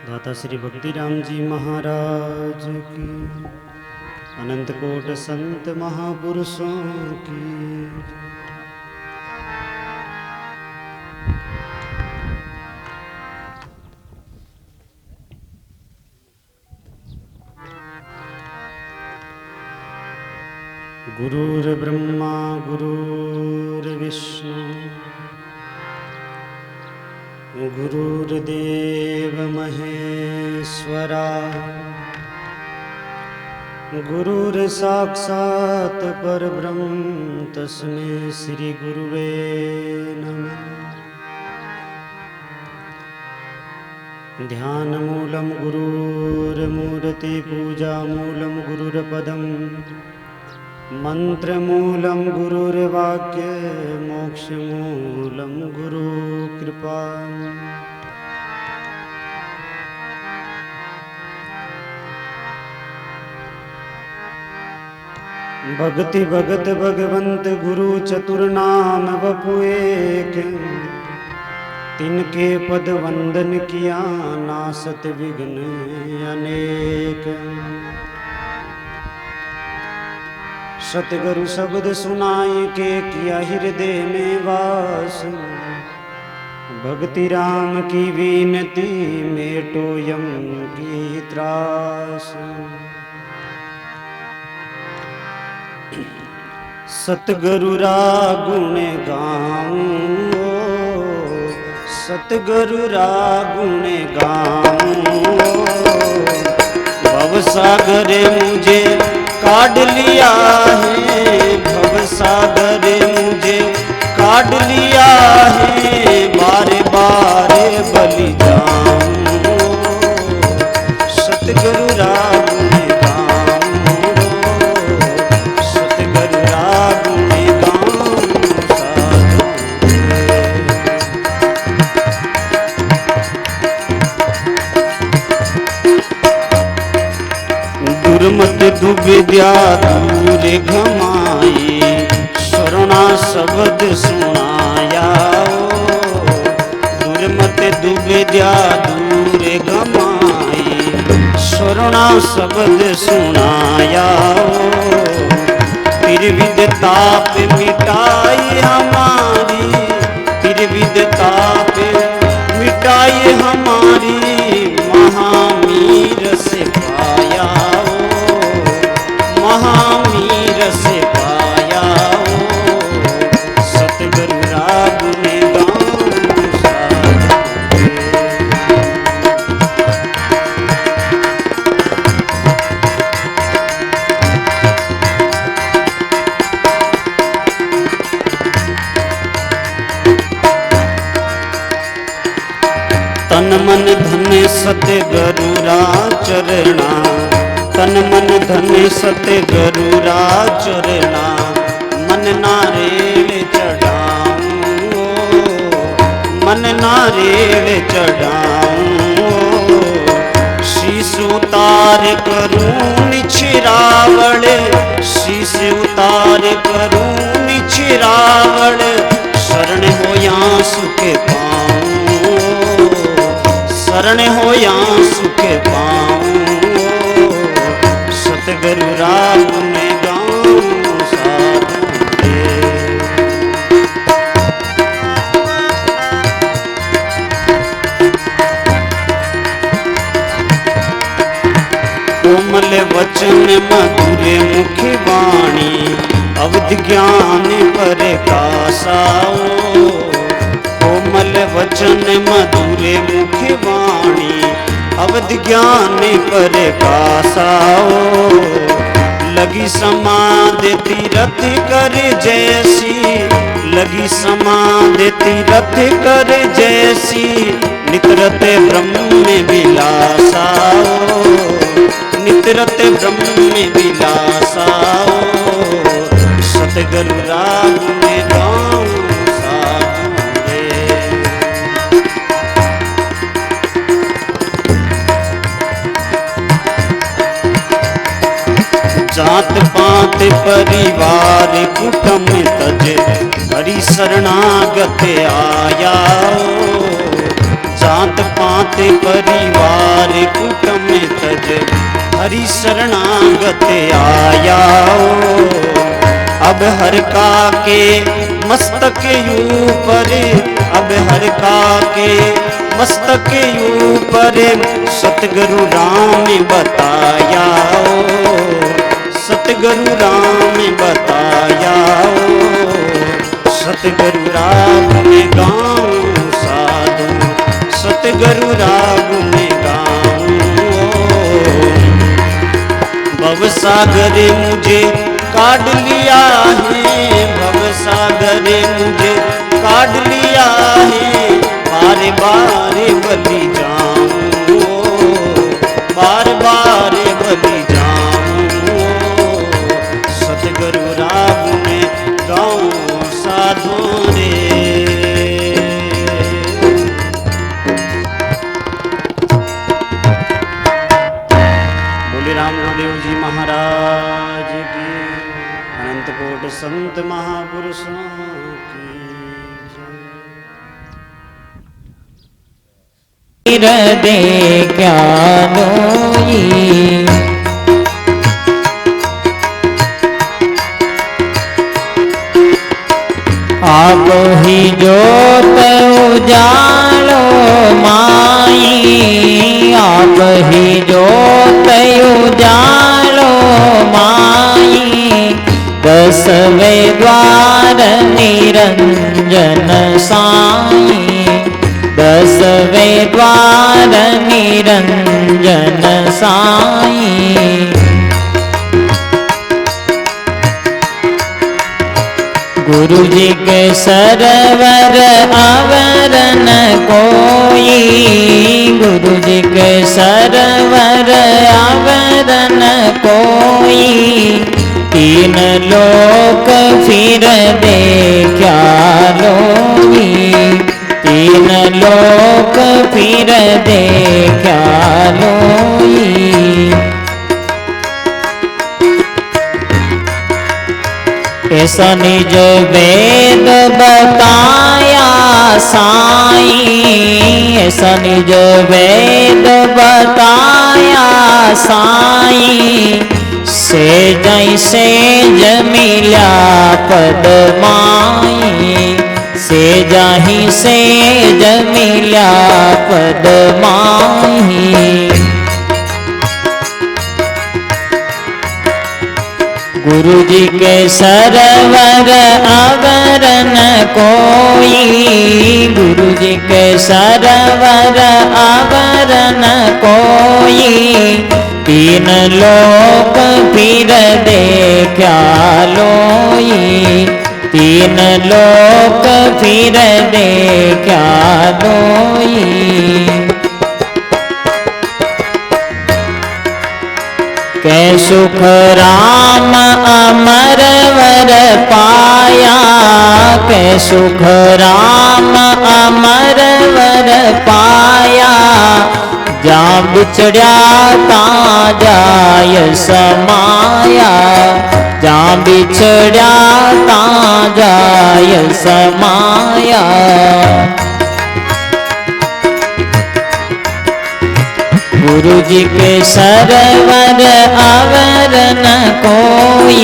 दाता श्री भक्ति राम जी महाराज की, अनंत कोट संत महापुरुषों की। गुरुर्ब्रह्मा गुरुर्विष्णु गुरुर्देव महेश्वरा, गुरुर्साक्षात् परब्रह्म तस्मै श्री गुरुवे नमः। ध्यानमूलं गुरुर्मूर्ति, पूजामूलं गुरुर्पदम्, मंत्रमूलं गुरुर्वाक्य, मोक्षमूलं गुरुकृपा। भक्ति भगत भगवंत गुरु चतुर्नाम वपु एक, तिनके पद वंदन किया नासत विघ्न अनेक। सतगुरु शब्द सुनाई के किया हृदय में वास, भक्ति राम की विनती मेटो यम की त्रास। सतगुरु रा गुण गाऊं, सतगुरु रा गुण गाऊं, भवसागर मुझे काढ़ लिया है, भवसागर मुझे काढ़ लिया है, बारे बारे बलि जाऊं, सतगुरु रा गुण गाऊं, सतगुरु रा गुण गाऊं साधु। दुर्मत दुविद्या दूर घमाई, स्वरुणा शब्द सुनाया। दुर्मत दुविद्या दूर घमाई, स्वरुणा शब्द सुनाया। त्रिविध ताप मिटाई हमारी, त्रिविध ताप मिटाई हमारी, महामीर से पाया, महामीर से पाया। सतगुरु रा गुण गाऊं साधु। तन मन धन सतगुरु रा चरणा, तन मन धन सतगुरु रा चरणा, मन नारेल चढ़ाऊं, मन नारेल चढ़ाऊं। शीश उतार करूं निछरावड़, शीश उतार करूं निछरावड़, शरण हो या सुख पाऊं, शरण हो या सुख पाऊं। सतगुरु रा गुण गाऊं साधु। कोमल वचन मधुर मुख वाणी, अवधि ज्ञान प्रकाशाओ। कोमल वचन मधुर मुख वाणी, अवधि ज्ञान प्रकाशाओ। लगी समाधि तीरथ कर जैसी, लगी समाधि तीरथ कर जैसी, नितरत ब्रह्म में विलासाओ, नितरत ब्रह्म में विलासाओ। सतगुरु रा गुण गाऊं साधु रे। जात पात परिवार कुटुंब तज, हरि शरणागत आया। जात पात परिवार परिवार कुटुम तज हरि शरणागत आया। अब हर का के मस्तक ऊपर, अब हर का के मस्तक ऊपर सतगुरु राम बताया। सतगुरु राम बताया। सतगुरु राग में गाऊं साधु, सतगुरु राग में गाऊं। भवसागर मुझे काढ़ लिया है, भवसागर मुझे काढ़ लिया है। बार बार बलि जाऊं, बार बार बलि जाऊं। सतगुरु राग में गाऊं साधु रे। बोले राम गुरुदेव जी महाराज की, अनंत कोट संत महापुरुषों की। दे क्या लोई आप ही जोत उजालो माई, आप ही जोत उजालो माई। दसवें द्वार निरंजन साई, दसवें द्वार निरंजन साई। गुरु जी के सरवर अवर न कोई, गुरु जी के सरवर अवर न कोई। तीन लोक फिर देखा लोगी, तीन लोक फिर देखा लोई। ऐसा निज वेद बताया साई, ऐसा निज वेद बताया साई। से जैसे जमिला पद माई, से जाहि से जमिला पद माही। गुरु जी के सरवर अवर न कोई, गुरु जी के सरवर अवर न कोई। तीन लोक फिर देखा लोई, तीन लोक फिर देखा लोई। कै सुख राम अमर वर पाया, कै सुख राम अमर वर पाया। जहाँ बिछड़िया ता जाय समाया, जहाँ बिछड़िया ता जाय समाया। गुरु जी के सरवर अवर न कोई,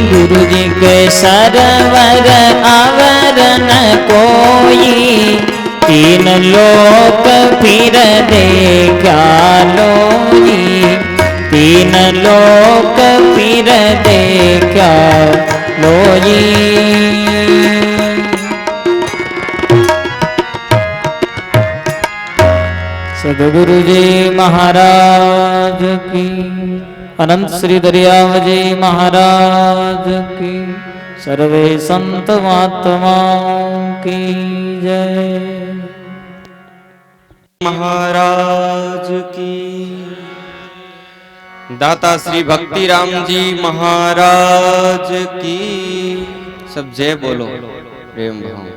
गुरु जी के सरवर अवर न कोई। तीन लोक फिर देखा लोई, तीन लोक फिर देखा लोई। सद्गुरु जी महाराज की, अनंत श्री दरियाव जी महाराज की, सर्वे संत महात्माओं की जय। महाराज की, दाता श्री भक्ति राम जी महाराज की। सब जय बोलो प्रेम भाव।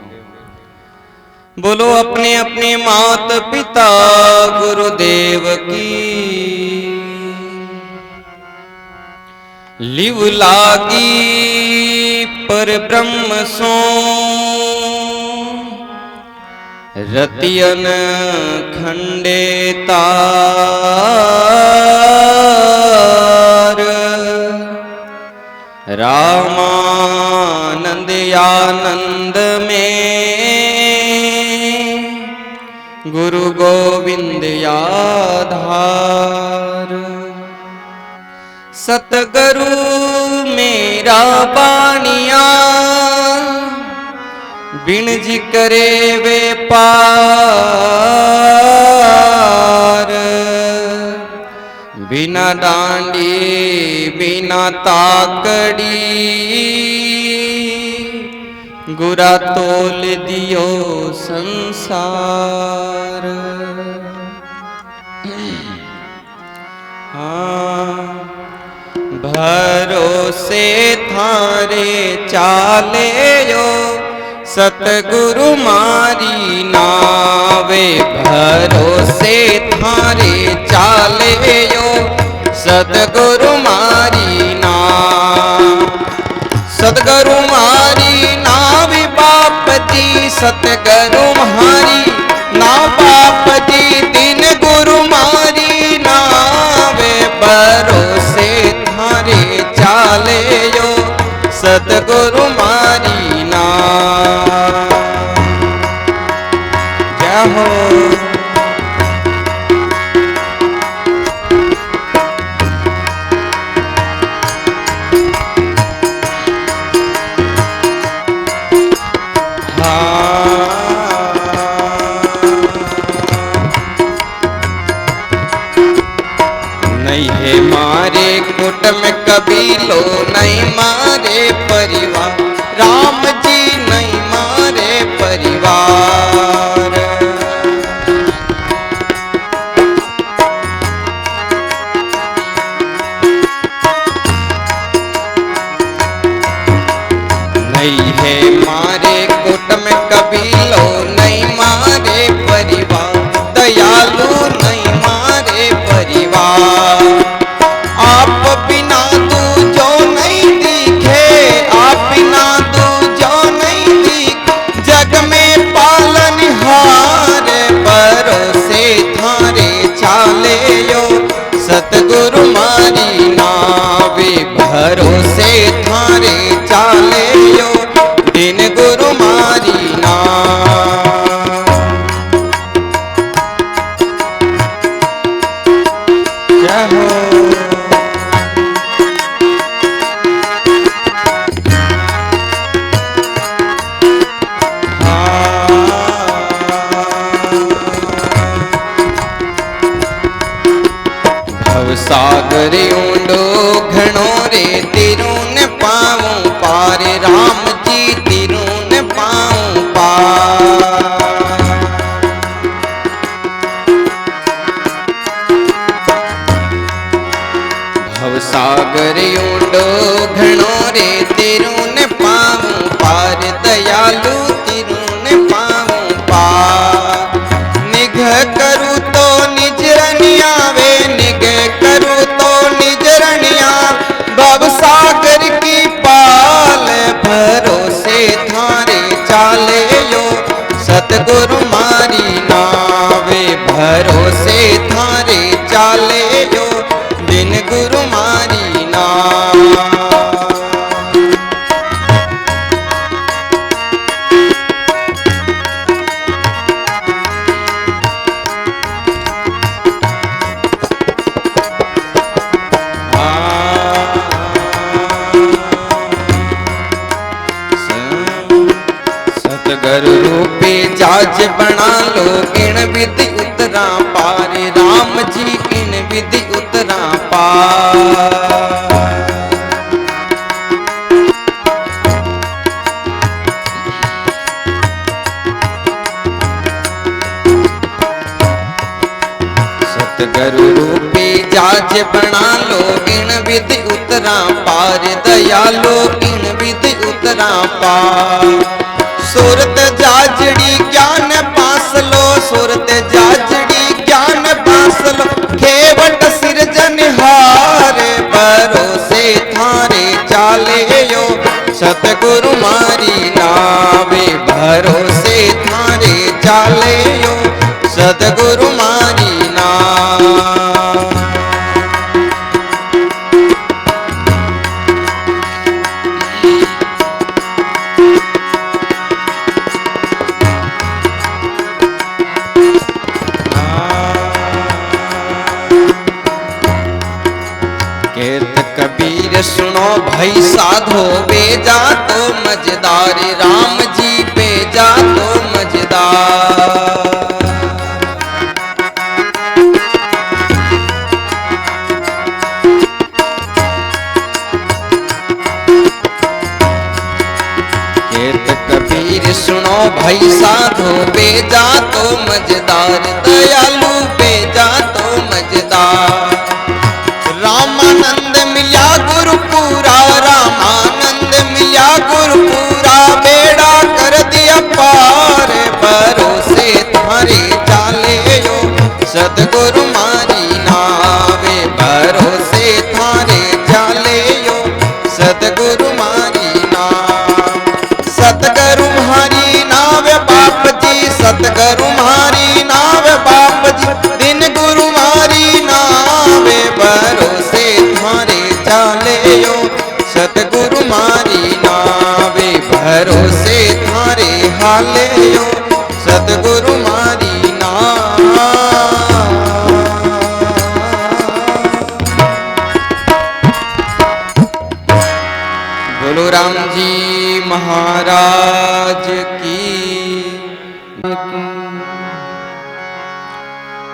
बोलो अपने अपने मात पिता गुरुदेव की। लिव लागी पर ब्रह्म सो रतियन खंडेता। गोविंद आधार। सतगुरु मेरा बानिया बिन जी करे वे पार। बिना डांडी बिना ताकड़ी गुरा तोल दियो संसार। हाँ भरोसे थारे चाले यो सतगुरु मारी नावे। भरोसे थारे चाले यो सतगुरु मारी नाव। सतगुरु मारी नावी बाप जी सतगुरु मारी ना बाप जी दिन गुरु मारी नावे। भरोसे थारे चाले यो सतगुरु मारी नाव। जय हो नहीं है मारे कुटुंब कबीलो नहीं मारे परिवार। राम जी नहीं मारे परिवार। नहीं है मारे कुटुंब कबीलो नहीं मारे परिवार। दयालु नहीं मारे परिवार। आप बिना दूजो नहीं दिखे आप बिना दूजो नहीं दिखे जग में पालनहार। भरोसे थारे चाले यो सतगुरु मारी नावे। भरोसे थारे चाले यो दिन गुरु मारी नाव। जय हो भवसागर ऊंडो घणो रे तिरुन पाऊं पार। राम जी तिरुन पाऊं पार। भवसागर ऊंडो घणो रे तिरुन पाऊं पार। दयालु तिरुन पाऊं पार। निगह करूँ तो निज रनियावे निगह करूँ तो निज रनिया। भवसागर की पाल भरोसे थारे चाले यो सतगुरु मारी नावे। भरोसे थारे चाले यो दिन गुरु मारी नाव। सतगुरु रूपे जाज बना लो इन विधि उतरा पार। राम जी इन विधि उतरा पार। सतगुरु रूपे जाज बना लो इन विधि उतरा पार। दयालो इन विधि उतरा पार। सूरत जाजड़ी ज्ञान पास लो सूरत जाजड़ी ज्ञान पास लो। खेवट सिरजनहार भरोसे थारे चाले यो सतगुरु मारी नावे। भरोसे थारे चाले यो सतगुरु मारी नाव। भाई साधो बेजा तो मजेदार, राम जी बेजा तो मजेदार। कबीर सुनो भाई साधो बेजा तो मजेदार, दयालु बेजा तो मजेदार। रामानंद मिला गुरुपुरा, रामानंद मिला गुरुपुरा, बेड़ा कर दिया पार, भरोसे थारे चाले यो सदगुरु मारी नावे, भरोसे थारे चाले यो सदगुरु मारी नाव। सतगुरु मारी नाव बाप जी, सतगुरु मारी नाव बाप जी, दिन गुरु मारी नाव, भरोसे थारे चाले यो सतगुरु मारी नाव, भरोसे थारे हाले यो सतगुरु मारी नाव। बोलो राम जी महाराज की।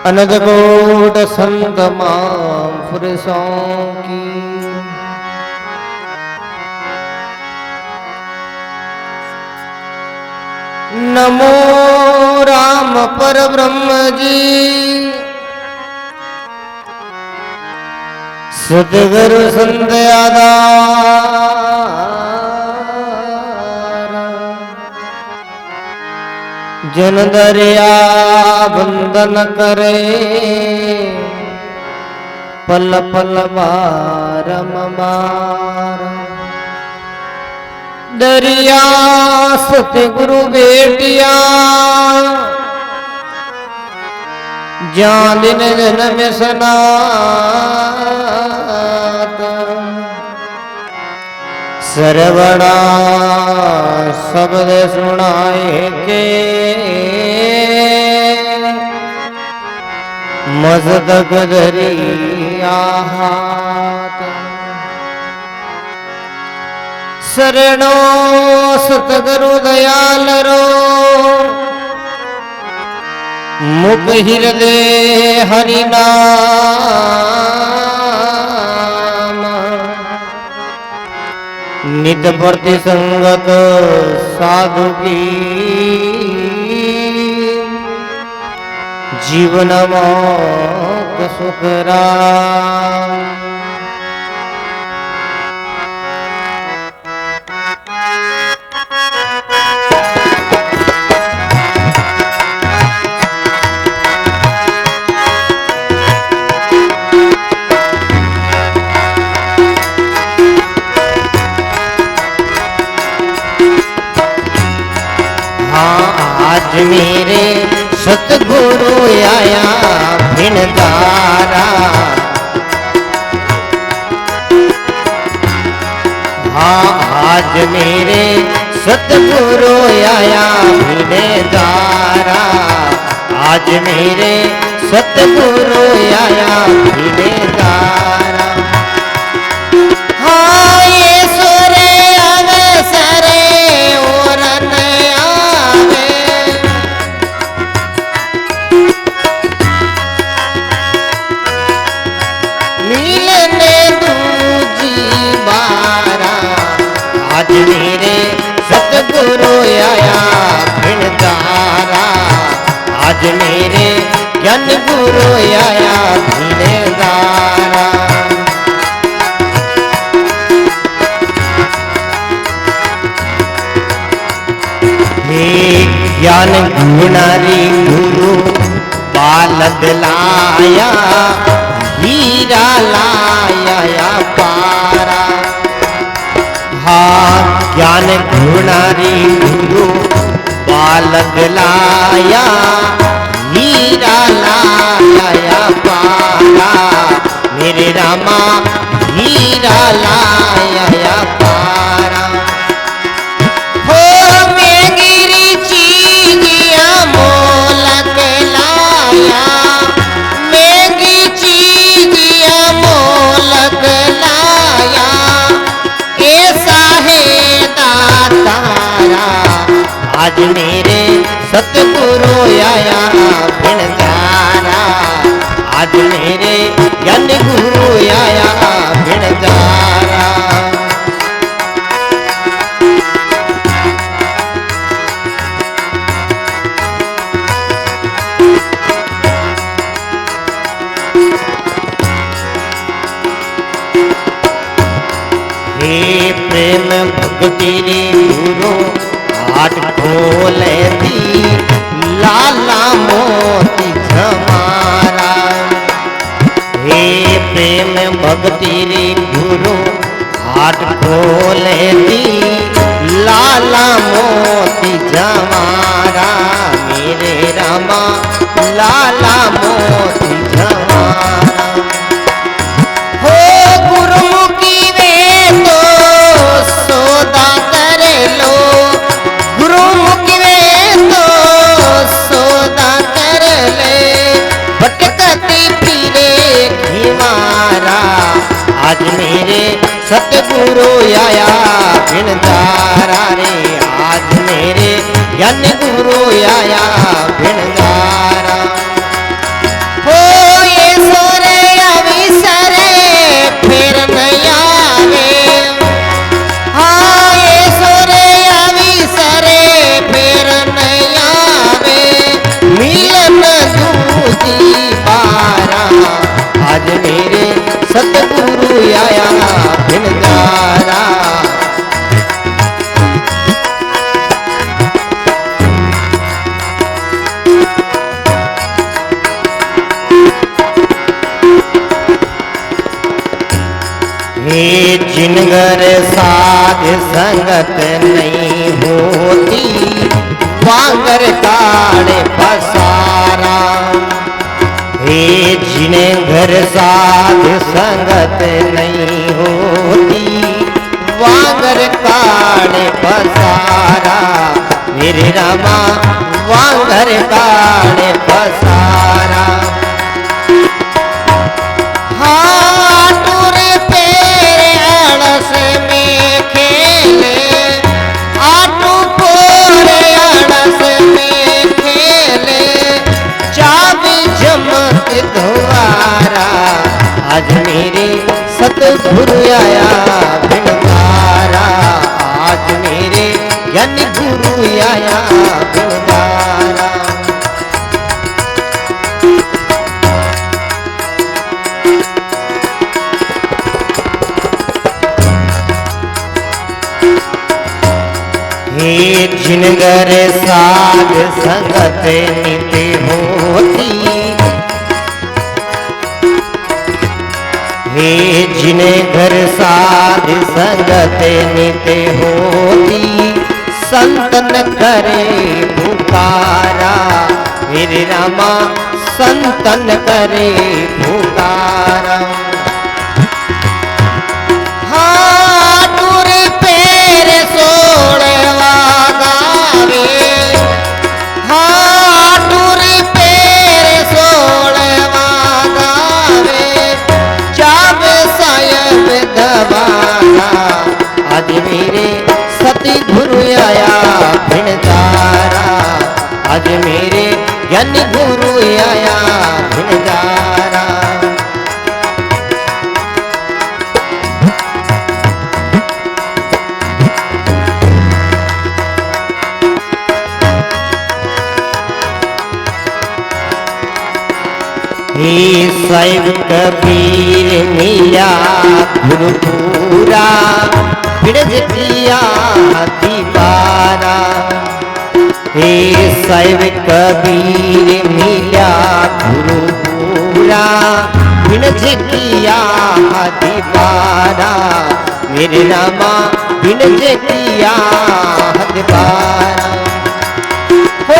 अनंत कोट संत महापुरुषों की नमो राम पर ब्रह्म जी, सतगुरु संत आधार, जन दरिया बंदन करे, पल पल मारम मार। दरिया सतगुरु बेटिया, जान दिन दिन में सनात, सरवड़ा शब्द सुनाए के, मस्तक धरिया हाथ। शरणो सतगुरु दयाल रो, मुख हृदय हरि नाम। नित प्रति संगत साधु की, जीवन मोक्ष सुख राम। आज मेरे सतगुरु आया भिनदारा, हाँ आज मेरे सतगुरु आया भिनदारा, आज मेरे सतगुरु आया भिनदारा। हाँ ये सोरे अवसरे और आज मेरे सतगुरु आया भिनदारा, आज मेरे ज्ञान गुरु आया भिनदारा। हे ज्ञान गुणारी गुरु बालद लाया, हीरा लाया पारा। हाँ ज्ञान गुणारी गुरु बालक लाया, हीरा लाया पारा। मेरे रामा हीरा लाया पारा। हो मैं गिरी चीजिया मोलक लाया, मैं गिरी चीजिया मोलक लाया। मेरे सतगुरु आया भिणजारा, आज मेरे ज्ञान गुरु आया भिणजारा। हे प्रेम भक्ति रे गुरु आठ खोले दी, लाला मोती झमारा। हे प्रेम भक्ति रे गुरु आठ खोले दी, लाला मोती झमारा। मेरे रामा लाला मोती झमारा। हो गुरुमुखी वे तो सौदा कर लो, गुरुमुखी वे तो सौदा कर ले, भटकती फिरे घिमारा। आज मेरे सतगुरु आया भिणजारा रे, आज मेरे ज्ञान गुरु आया भिणजारा। हो ये सोरे अविसरे फिर नहीं आवे, हाँ ये सोरे अविसरे फिर नहीं आवे, मिलन दूजी बारा। आज मेरे सतगुरु आया भिणजारा। हे जिनगर साध संगत नहीं होती, वांगर काड़े पसारा। हे जिनगर साध संगत नहीं होती, वांगर काड़े पसारा। मेरे रामा वांगर काड़े पसारा। हाँ टूरे पेरे अड़स में खेले, आटू पोरे अड़स में खेले, चाबी जमत द्वारा। आज मेरे सतगुरु आया भिणजारा, आज मेरे ज्ञान गुरु आया भिणजारा। हे जिनगर साध संगत नित होती, हे जिनगर साध संगत नित होती, संतन करे पुकारा। मेरे रामा संतन करे पुकारा। हाँ टूरे पेरे सोड़वा गावे, हाँ टूरे पेरे सोड़वा गावे, जावे सायब दवारा। आज मेरे सतगुरु आया भिणजारा, आज मेरे ज्ञान गुरु आया भिणजारा। हे साहिब कबीर मिला गुरुपुरा, बिरज किया दीवारा। हे साहिब कबीर मिला गुरुपुरा, बिरज किया दीवारा। मेरे रामा बिरज किया दीवारा। हो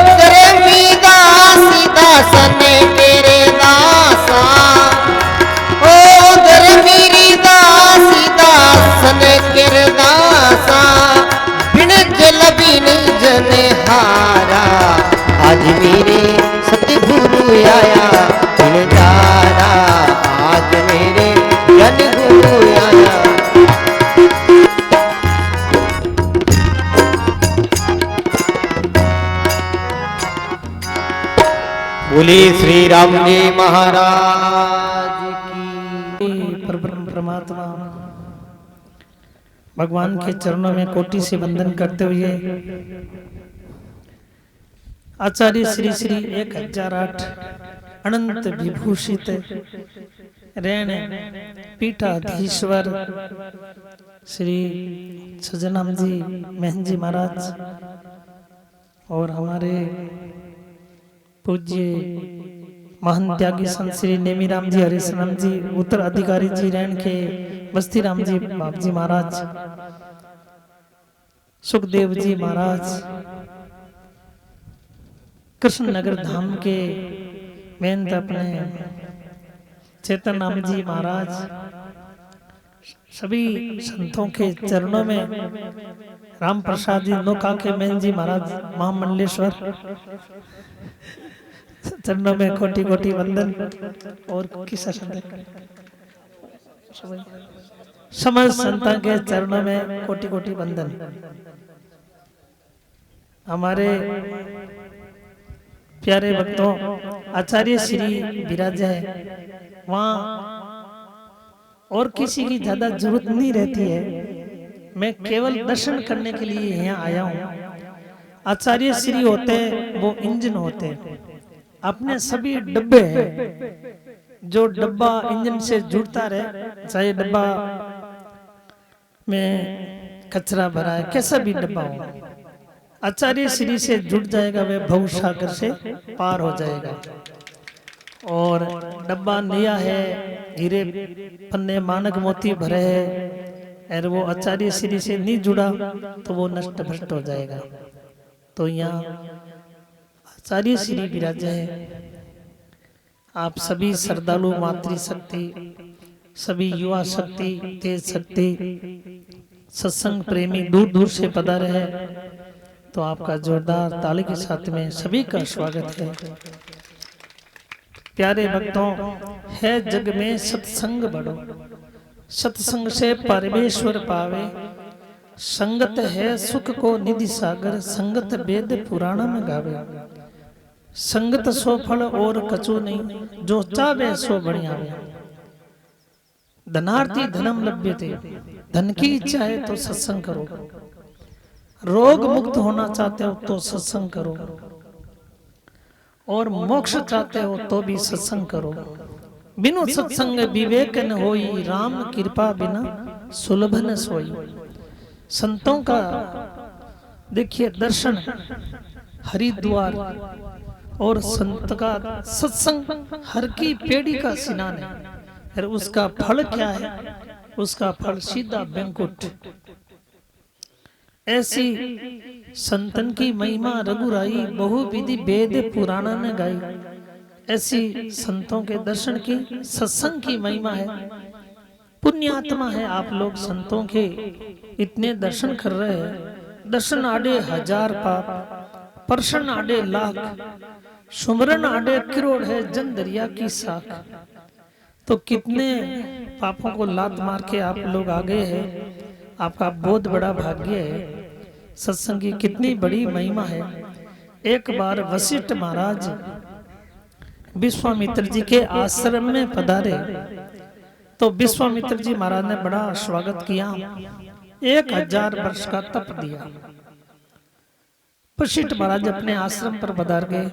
तेरे मीदा सीधा सने तेरे दासा, ओ दर मेरी दासी दासन किरदासा, बिन जल बिन जने हारा। आज मेरे सतगुरु आया भिणजारा, आज मेरे ज्ञान गुरु आया। बोलिए श्री राम जी महाराज की। परब्रह्म परमात्मा भगवान के चरणों में कोटि से वंदन करते हुए आचार्य श्री श्री 1008 अनंत विभूषित रेण पीठाधीश्वर श्री सजनाम जी महन जी महाराज और हमारे पूज्य महान त्यागी संत श्री नेमीराम जी हरिशराम जी उत्तराधिकारी जी रेण के बस्ती राम जी बाप जी महाराज सुखदेव जी महाराज कृष्ण नगर धाम के महंत अपने चेतन राम जी महाराज सभी संतों के चरणों में राम प्रसाद जी नौका के महन जी महाराज महामंडलेश्वर चरणों में कोटि कोटि वंदन और किसा समस्त संतां के चरणों में कोटि कोटि वंदन। हमारे प्यारे भक्तों आचार्य श्री विराज है, वहाँ और किसी की ज्यादा जरूरत नहीं रहती है, मैं केवल दर्शन करने के लिए यहाँ आया हूँ। आचार्य श्री होते वो इंजन होते, अपने सभी डब्बे हैं, जो डब्बा इंजन से जुड़ता रहे, चाहे डब्बा में कचरा भरा है कैसा भी डब्बा हो, आचार्य श्री से जुड़ जाएगा वह भव सागर से पार हो जाएगा। और डब्बा नया है, हीरे पन्ने मानक मोती भरे है, और वो आचार्य श्री से नहीं जुड़ा तो वो नष्ट भ्रष्ट हो जाएगा। तो यहाँ आचार्य श्री विराज है। आप सभी श्रद्धालु मातृशक्ति, सभी युवा शक्ति, तेज शक्ति, सत्संग प्रेमी दूर दूर से पधारे हैं, तो आपका जोरदार ताली के साथ में सभी का स्वागत है। प्यारे भक्तों, है जग में सत्संग बड़ो, सत्संग से परमेश्वर पावे, संगत है सुख को निधि सागर, संगत वेद पुराण में गावे। संगत सो फल और कछु नहीं, जो चावे सो बढ़ियावे। धनार्थी धनम लभ्यते, धन की इच्छा है तो सत्संग करो। रोग मुक्त होना चाहते हो तो सत्संग करो, और मोक्ष चाहते हो तो भी सत्संग करो। बिनु सत्संग विवेक न होई, राम कृपा बिना सुलभ न सोई। संतों का देखिए दर्शन, हरिद्वार और संत का सत्संग हर की पेड़ी का स्नान है, और उसका फल क्या है? उसका फल सीधा बैंकुट। ऐसी संतन की महिमा रघुराई, बहु विधि वेद पुराण ने गाई। ऐसी संतों के दर्शन की, सत्संग की महिमा है। पुण्यात्मा है आप लोग, संतों के इतने दर्शन कर रहे हैं। दर्शन आडे हजार पाप, पर्शन आडे लाख, सुमरन आडे करोड़ है, जन दरिया की साख। तो कितने पापों को लात मार के आप लोग आ गए हैं, आपका बहुत बड़ा भाग्य है। सत्संग की कितनी बड़ी महिमा है। एक बार वशिष्ठ महाराज विश्वामित्र जी के आश्रम में पधारे, तो विश्वामित्र जी महाराज ने बड़ा स्वागत किया, 1000 वर्ष का तप दिया। वशिष्ठ महाराज अपने आश्रम पर पधार गए।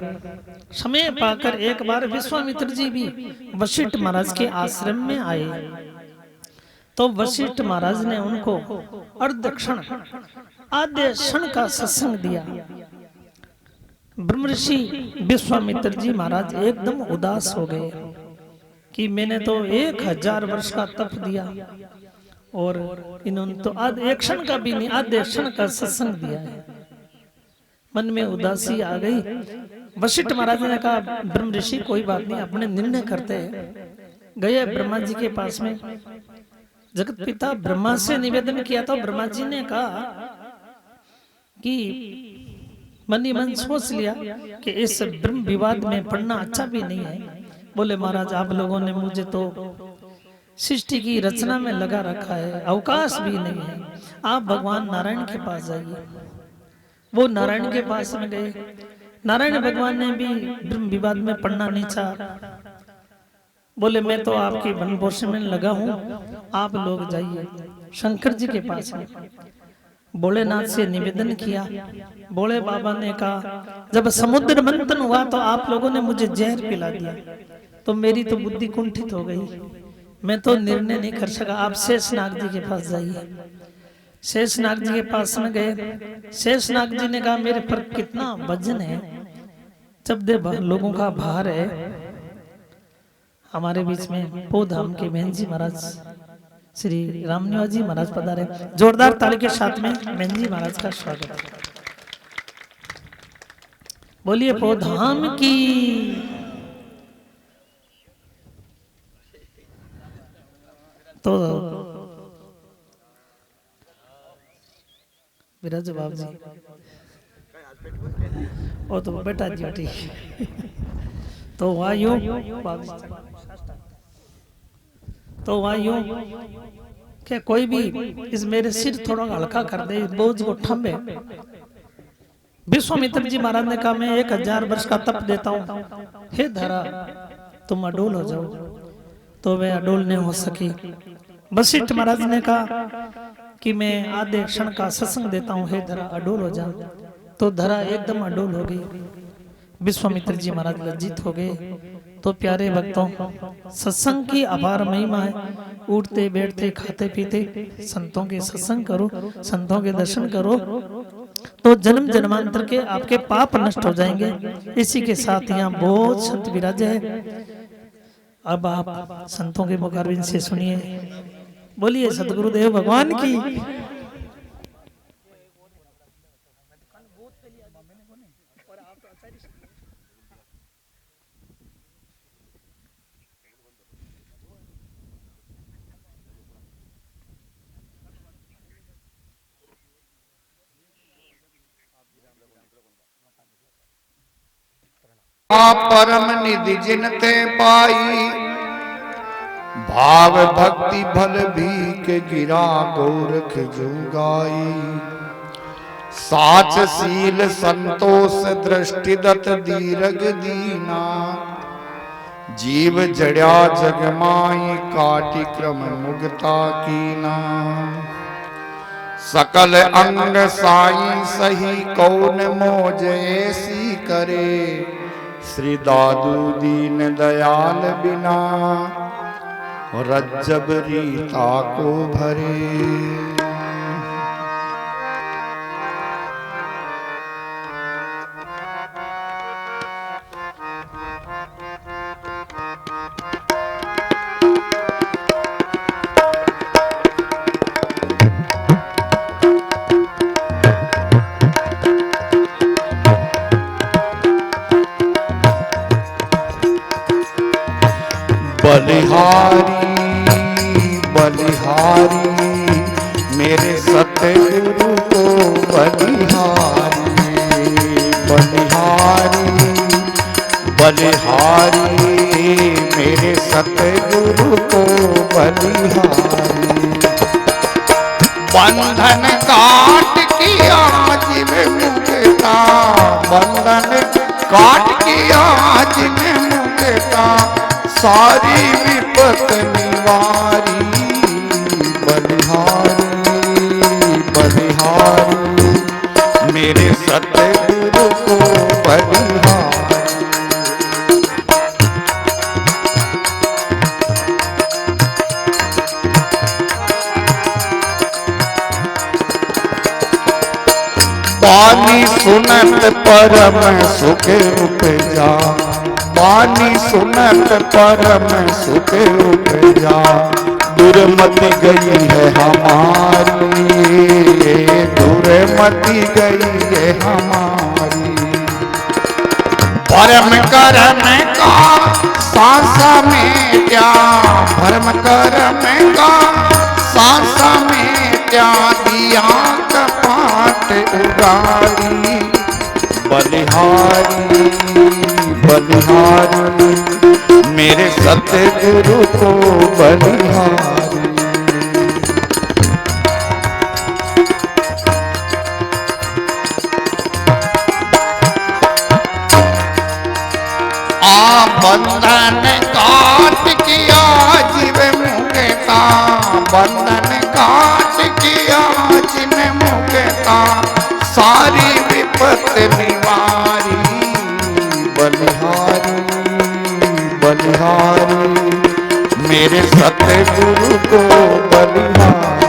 समय पाकर एक बार विश्वामित्र जी भी वशिष्ठ महाराज के आश्रम में आए, तो वशिष्ठ महाराज ने उनको अर्ध क्षण आधे क्षण का सत्संग दिया। ब्रह्मर्षि विश्वामित्र जी महाराज एकदम उदास हो गए कि मैंने तो 1000 वर्ष का तप दिया और इन्होंने तो आधे क्षण का भी नहीं, आधे क्षण का सत्संग दिया है। मन में उदासी आ गई। वशिष्ठ महाराज ने कहा, ब्रह्म ऋषि कोई बात नहीं, अपने निर्णय करते हैं। गए ब्रह्मा जी के पास में, जगत पिता ब्रह्मा से निवेदन किया, तो ब्रह्मा जी ने कहा कि मन ही मन सोच लिया कि इस ब्रह्म विवाद में पढ़ना अच्छा भी नहीं है। बोले महाराज, आप लोगों ने मुझे तो सृष्टि की रचना में लगा रखा है, अवकाश भी नहीं है। आप भगवान नारायण के पास जाइए। वो नारायण के पास में गए। नारायण भगवान ने भी ब्रह्म विवाद में पढ़ना नहीं चाहा। बोले मैं तो आपकी वन पोषण में लगा हूं, आप लोग जाइए शंकर जी के पास में। भोलेनाथ से निवेदन किया। भोले बाबा ने कहा जब समुद्र मंथन हुआ तो आप लोगों ने मुझे जहर पिला दिया, तो मेरी तो बुद्धि कुंठित हो गई, मैं तो निर्णय नहीं कर सका। आप शेषनाग जी के पास जाइए। शेषनाग जी के पास में गए। शेषनाग जी ने कहा मेरे पर कितना वजन है, जब दे लोगों का भार है। हमारे बीच में पोधाम के बहन जी महाराज श्री रामनिवास जी महाराज पधारे। जोरदार ताली के साथ में बहन जी महाराज का स्वागत है। बोलिए पोधाम की। तो विराज बाबू जी ओ तो बेटा जी ठीक। तो वायु तो वायु क्या कोई भी इस मेरे सिर थोड़ा हल्का कर दे, बोझ को ठंबे। विश्वामित्र जी महाराज ने कहा मैं 1000 वर्ष का तप देता हूं, हे धरा तुम अडोल हो जाओ। तो वे अडोल नहीं हो सकी। वशिष्ठ महाराज ने कहा कि मैं आधे क्षण का सत्संग देता हूं, हे धरा अडोल हो जाओ। तो धरा एकदम अडोल हो गई। विश्वामित्र जी महाराज लज्जित हो गए। तो प्यारे भक्तों, सत्संग की अपार महिमा है। उठते बैठते खाते पीते संतों के सत्संग करो, संतों के दर्शन करो, तो जन्म जन्मांतर के आपके पाप नष्ट हो जाएंगे। इसी के साथ यहाँ बहुत संत विराजे हैं। अब आप संतों के मुखारबिंद से सुनिए। बोलिए सतगुरुदेव भगवान की। परम निधि जिनते पाई, भाव भक्ति भल भीख गिरा गोरख जुगाई। साच सील संतोष दृष्टि दत दीरग दीना, जीव जड़या जगमाई काटि क्रम मुगता कीना। सकल अंग साई सही कौन मोज ऐसी करे, श्री दादू दीन दयाल बिना रज्जब रीता को भरे। बलिहारी बलिहारी मेरे सतगुरु को बलिहारी। बलिहारी बलिहारी मेरे सतगुरु को बलिहारी। बंधन काट किया जिव मुक्ता, बंधन काट किया जिव मुक्ता, सारी विपत निवारी। बलिहारी बलिहारी मेरे सतगुरु को बलिहारी। पानी सुनत परम सुख उपजा, पानी सुनत परम सुख उपजा। दुर्मति गई है हमारी, दुर्मति गई है हमारी। भरम करम का सांसा में क्या, भरम करम का सांसा में क्या, दिया कपाट उगारी। बलिहारी बलिहारी मेरे सतगुरु को बलिहारी। मेरे सतगुरु को बलिहारी।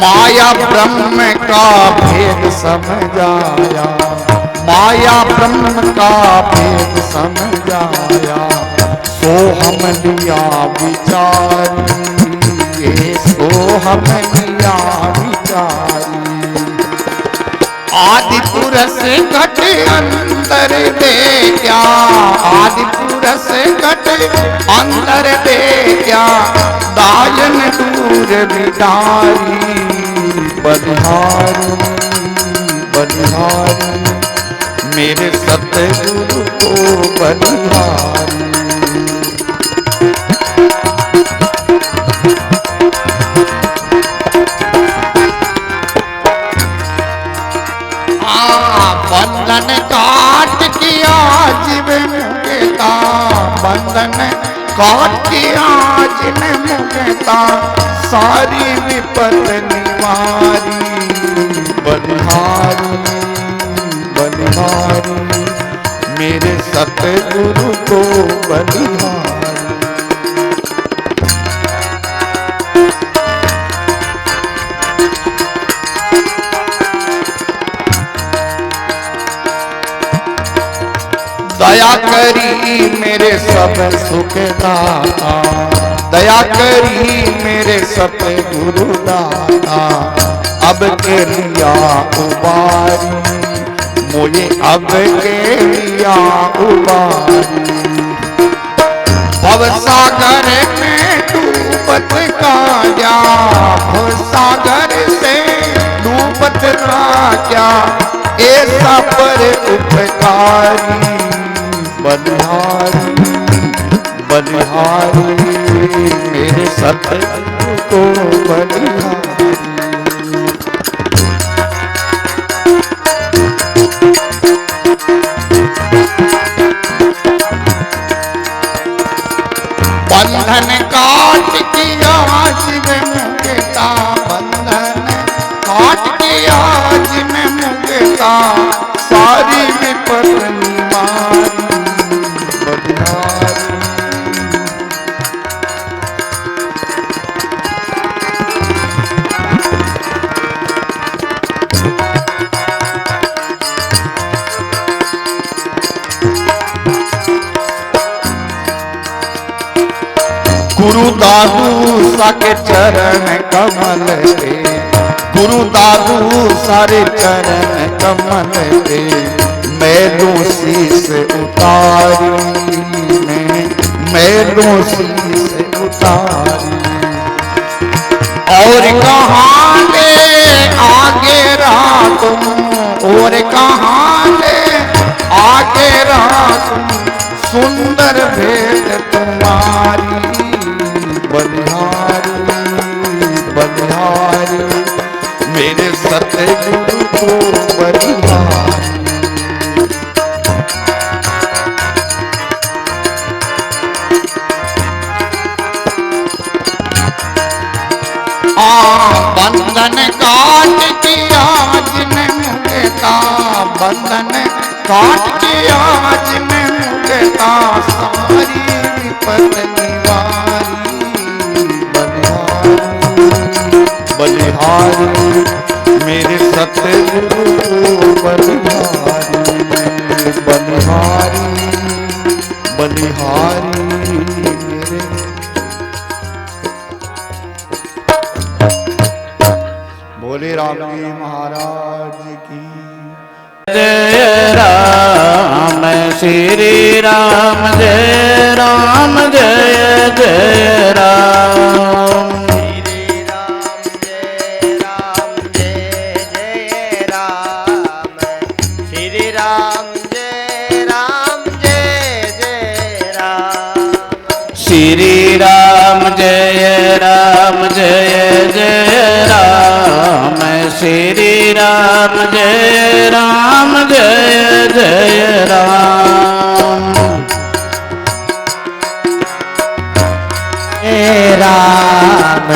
माया ब्रह्म का भेद समझाया, माया ब्रह्म का भेद समझाया, सो हम लिया विचारी, ये सो हम लिया विचारी। आदि पुरुष घट अंतर दे क्या, आदि पुरुष घट अंतर दे क्या, दायन दूर बिदारी, बलिहारी बलिहारी मेरे सतगुरु को बलिहारी। बंधन काट किया जीव मुक्ता, बंधन काट किया जिन मुक्ता, सारी विपद निवारी, बलिहारी बलिहारी मेरे सतगुरु को बलिहारी। दया करी मेरे सब सुख दाता, दया करी मेरे सतगुरु दाता, अब के लिया उबारी, मुझे अब के लिया उबारी। भव सागर में डूबत काया, भव सागर से डूबत राजा, ऐसा पर उपकारी, बलिहारी बलिहारी मेरे सतगुरु को बलिहारी। बंधन काट किया जीव मुक्ता, बंधन काट किया जीव मुक्ता, सारी विपद निवारी, बलिहारी। गुरु दादू साके चरण कमल रे, गुरु दादू सारे चरण कमल रे, मैलों शीस उतारी, मैलों शीस उतारी। और कहाँ ले आगे रहा तुम, और कहाँ ले आगे रहा तुम, सुंदर भेद तुम्हारी, बलिहारी बलिहारी मेरे सतगुरु को बलिहारी। बंधन काट किया जिन मुक्ता, बंधन काट किया जिन मुक्ता, सारी विपद निवारी, बलिहारी मेरे सतगुरु को बलिहारी, बलिहारी बलिहारी मेरे। बोले राम जी महाराज की जय राम श्री राम, जय राम जय जय राम, श्री राम जय राम जय जय राम, श्री राम जय राम जय जय राम। राम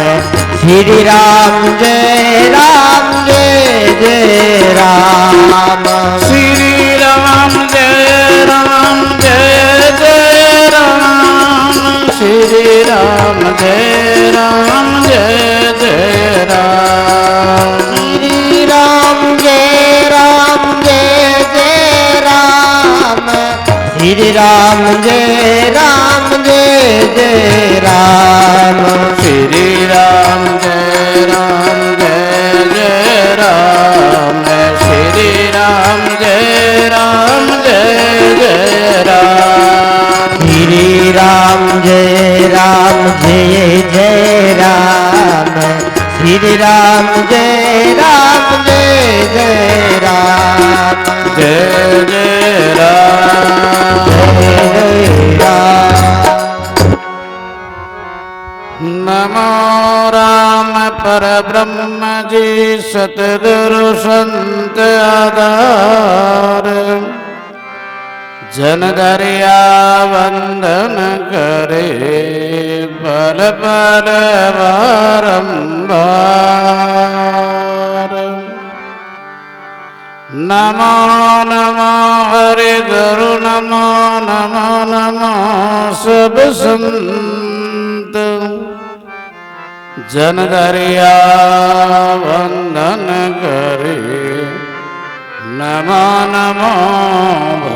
श्री राम जय राम जय जय राम श्री राम जय राम जय जय राम श्री राम जय राम जय जय राम श्री राम जय राम जय जय राम श्री राम जय राम जय जय राम श्री राम जय राम जय जय राम श्री राम जय राम जय जय राम श्री राम जय राम जय जय राम श्री राम जय राम जय जय राम जय जय राम जय जय राम नमो राम परब्रह्म जी सतगुरु संत आधार जन दरिया वंदन करे पल पल बारंबार नमो नमो हरि गुरु नमो नमो नमो सब संत जन दरिया वंदन करे नमो नमो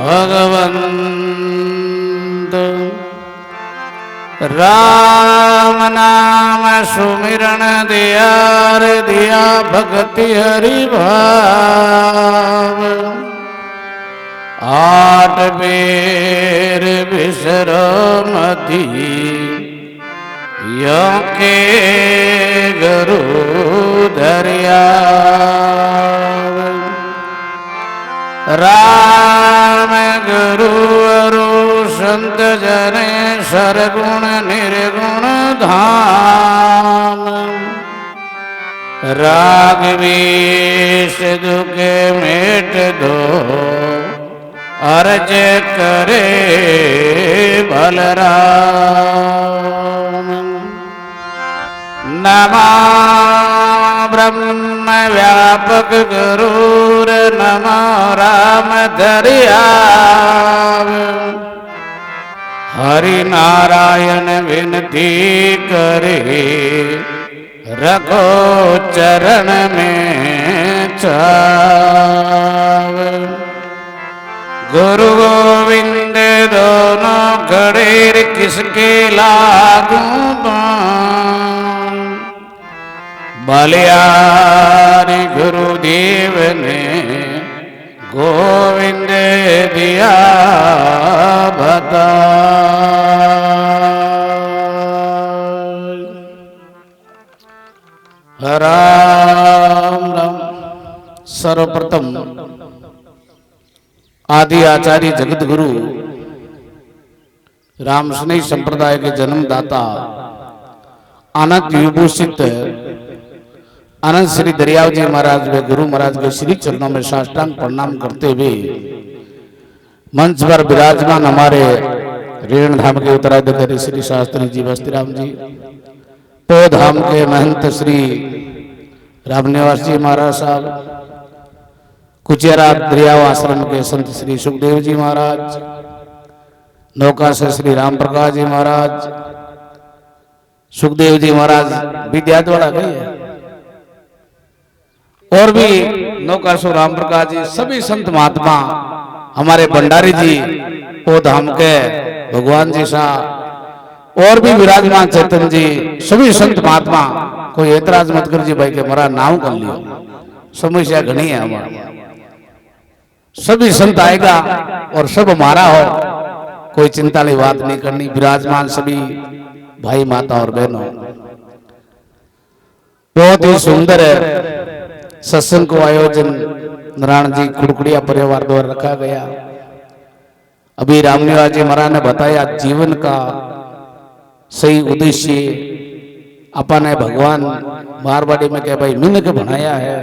भगवंत राम नाम सुमिरन दियार दिया भक्ति हरि भाव आठ बेर बिसरो मती यो के गुरु दरिया राम गुरु अरु संत जने सरगुण निर्गुण धाम रागवेश दुख मेट दो अर्ज करे बलराम नमा ब्रह्म व्यापक गुरूर नमो राम दरियाव हरि नारायण विनती करे रखो चरण में छाव गुरु गोविंद दोनों खड़े किसके लागू बलियारी गुरुदेव ने गोविंद दिया बता राम राम। सर्वप्रथम आदि आचार्य जगत गुरु राम स्नेह संप्रदाय के जन्मदाता अनंत विभूषित अनंत श्री दरियाव जी महाराज व गुरु महाराज के श्री चरणों में साष्टांग प्रणाम करते हुए मंच पर विराजमान हमारे रेण धाम के उत्तराधिकारी श्री शास्त्री जी बस्तीराम जी, तो धाम के महंत श्री रामनिवास जी महाराज साहब, कुचेरा दरियाव आश्रम के संत श्री सुखदेव जी महाराज, नौका से श्री राम प्रकाश जी महाराज, सुखदेव जी महाराज विद्याद्वारा गए हैं, और भी नौकासु राम प्रकाश जी, सभी संत महात्मा, हमारे भंडारी जी ओ धाम के भगवान जी शाह, और भी विराजमान चेतन जी, सभी संत महात्मा, कोई ऐतराज मत कर जी भाई के हमारा नाम कर लियो, समस्या घनी है हमारा, सभी संत आएगा और सब हमारा हो, कोई चिंता वाली बात नहीं करनी। विराजमान सभी भाई माता और बहनों, बहुत ही सुंदर सत्संग को आयोजन नारायण जी कुड़कुड़िया परिवार द्वारा रखा गया। अभी रामनिवास जी महाराज ने बताया जीवन का सही उद्देश्य अपन है भगवान मारवाड़ी में कह भाई मिल के बनाया है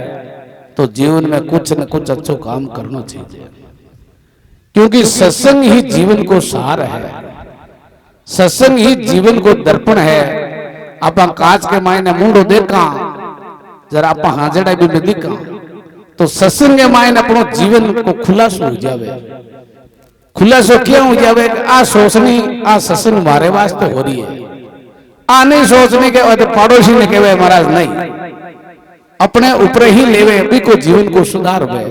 तो जीवन में कुछ न कुछ अच्छो काम करना चाहिए, क्योंकि सत्संग ही जीवन को सार है, सत्संग ही जीवन को दर्पण है, आप कांच के मायने मुंडो देखा जरा आप हाजड़ा भी में दिखा तो सत्संग के मायने अपनो जीवन को खुलासो हो जावे। खुलासो क्यों हो जावे कि आ सोचनी आ सत्संग मारे वास्ते हो रही है। आ नहीं सोचने के बाद पड़ोसी ने कहे महाराज नहीं, अपने ऊपर ही लेवे भी को जीवन को सुधार वे,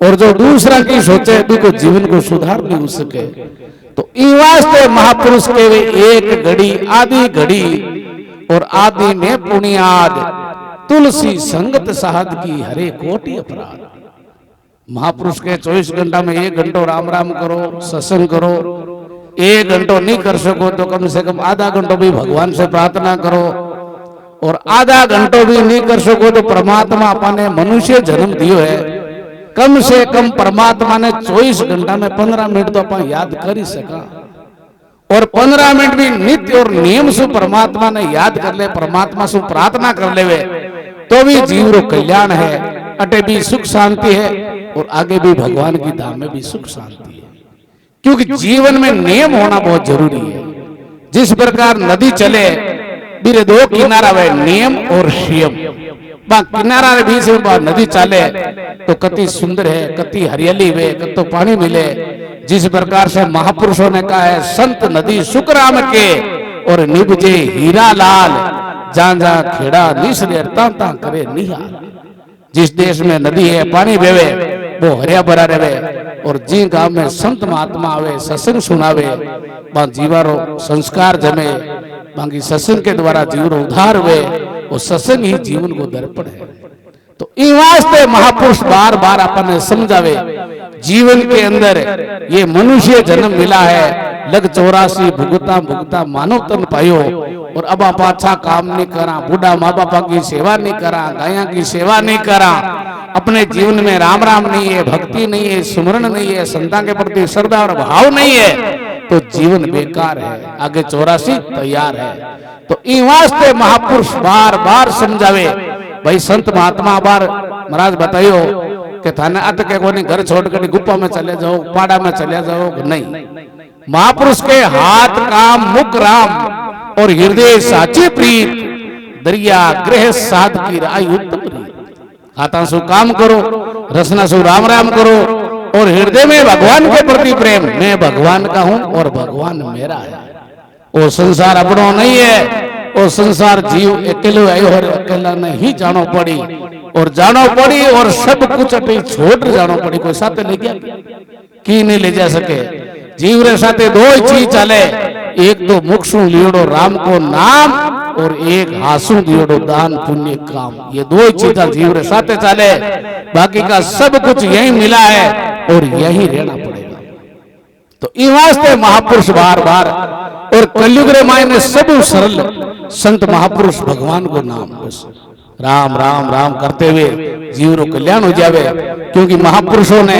और जो दूसरा की सोचे भी को जीवन को सुधार नहीं हो सके। तो इन वास्ते महापुरुष के वे एक घड़ी आधी घड़ी और आदि में पुण्याद तुलसी संगत साहद की हरे कोटि अपराध। महापुरुष के 24 घंटा में 1 घंटो राम राम करो, सत्संग करो। 1 घंटो नहीं कर सको तो कम से कम आधा घंटो भी भगवान से प्रार्थना करो, और आधा घंटो भी नहीं कर सको तो परमात्मा अपने मनुष्य जन्म दियो है, कम से कम परमात्मा ने 24 घंटा में 15 मिनट तो अपन याद कर ही सका। और 15 मिनट भी नित्य और नियम से परमात्मा ने याद कर ले, परमात्मा से प्रार्थना कर ले तो भी जीव रो कल्याण है, अटे भी सुख शांति है, और आगे भी भगवान की धाम में भी सुख शांति है। क्योंकि जीवन में नियम होना बहुत जरूरी है। जिस प्रकार नदी चले बीरे 2 किनारा वे नियम और संयम, किनारा के बीच में नदी चले तो कति सुंदर है, कति हरियाली वे, कतो पानी मिले। जिस प्रकार से महापुरुषों ने कहा है संत नदी सुखराम के और निभजे हीरा लाल, जहां जहां खेड़ा निसरे ता करे निहाल। जिस देश में नदी है पानी बेवे वो हरिया भरा रहे, और जी गांव में संत महात्मा आवे सत्संग सुनावे बा जीवारो संस्कार जमे, बाकी सत्संग के द्वारा जीवन उद्धार हुए, और सत्संग ही जीवन को दर्पण है। तो इन वास्ते महापुरुष बार बार अपन समझावे जीवन के अंदर ये मनुष्य जन्म मिला है, लग 84 भुगता भुगता मानव तन पायो, और अब आप अच्छा काम नहीं करा, बूढ़ा माँ बापा की सेवा नहीं करा, गाया की सेवा नहीं करा, अपने जीवन में राम राम नहीं है, भक्ति नहीं है, सुमरण नहीं है, संतान के प्रति श्रद्धा और भाव नहीं है, तो जीवन बेकार है। आगे 84 तैयार है। तो इन वास्ते महापुरुष बार बार समझावे भाई संत महात्मा बार महाराज बताइयो कि थाने अत के कोनी घर छोड़कर गुफा में चले जाओ, पाड़ा में चले जाओ, नहीं। महापुरुष के हाथ काम मुख राम और हृदय साची प्रीत, दरिया गृह साध की राय उत्तम रीत। हाथा सु काम करो, रसना सु राम राम करो, और हृदय में भगवान के प्रति प्रेम, मैं भगवान का हूं और भगवान मेरा है। वो संसार अपनो नहीं है, वो संसार जीव अकेलो आयो और अकेला नहीं जानो पड़ी, और जानो पड़ी और सब कुछ अटे छोड़ जानो पड़ी। कोई साथ ले गया की नहीं ले जा सके। जीव रे साथे 2 चीज चले, एक तो मुख लियोड़ो राम को नाम, और एक हासू दियोड़ो दान पुण्य काम। ये 2 चीजा जीव रे साथे चले, बाकी का सब कुछ यही मिला है और यही रहना पड़ेगा। तो इन वास्ते महापुरुष बार बार और कलयुग रे मायने सब सरल संत महापुरुष भगवान को नाम बस राम राम राम करते हुए जीव रो कल्याण हो जावे। क्योंकि महापुरुषों ने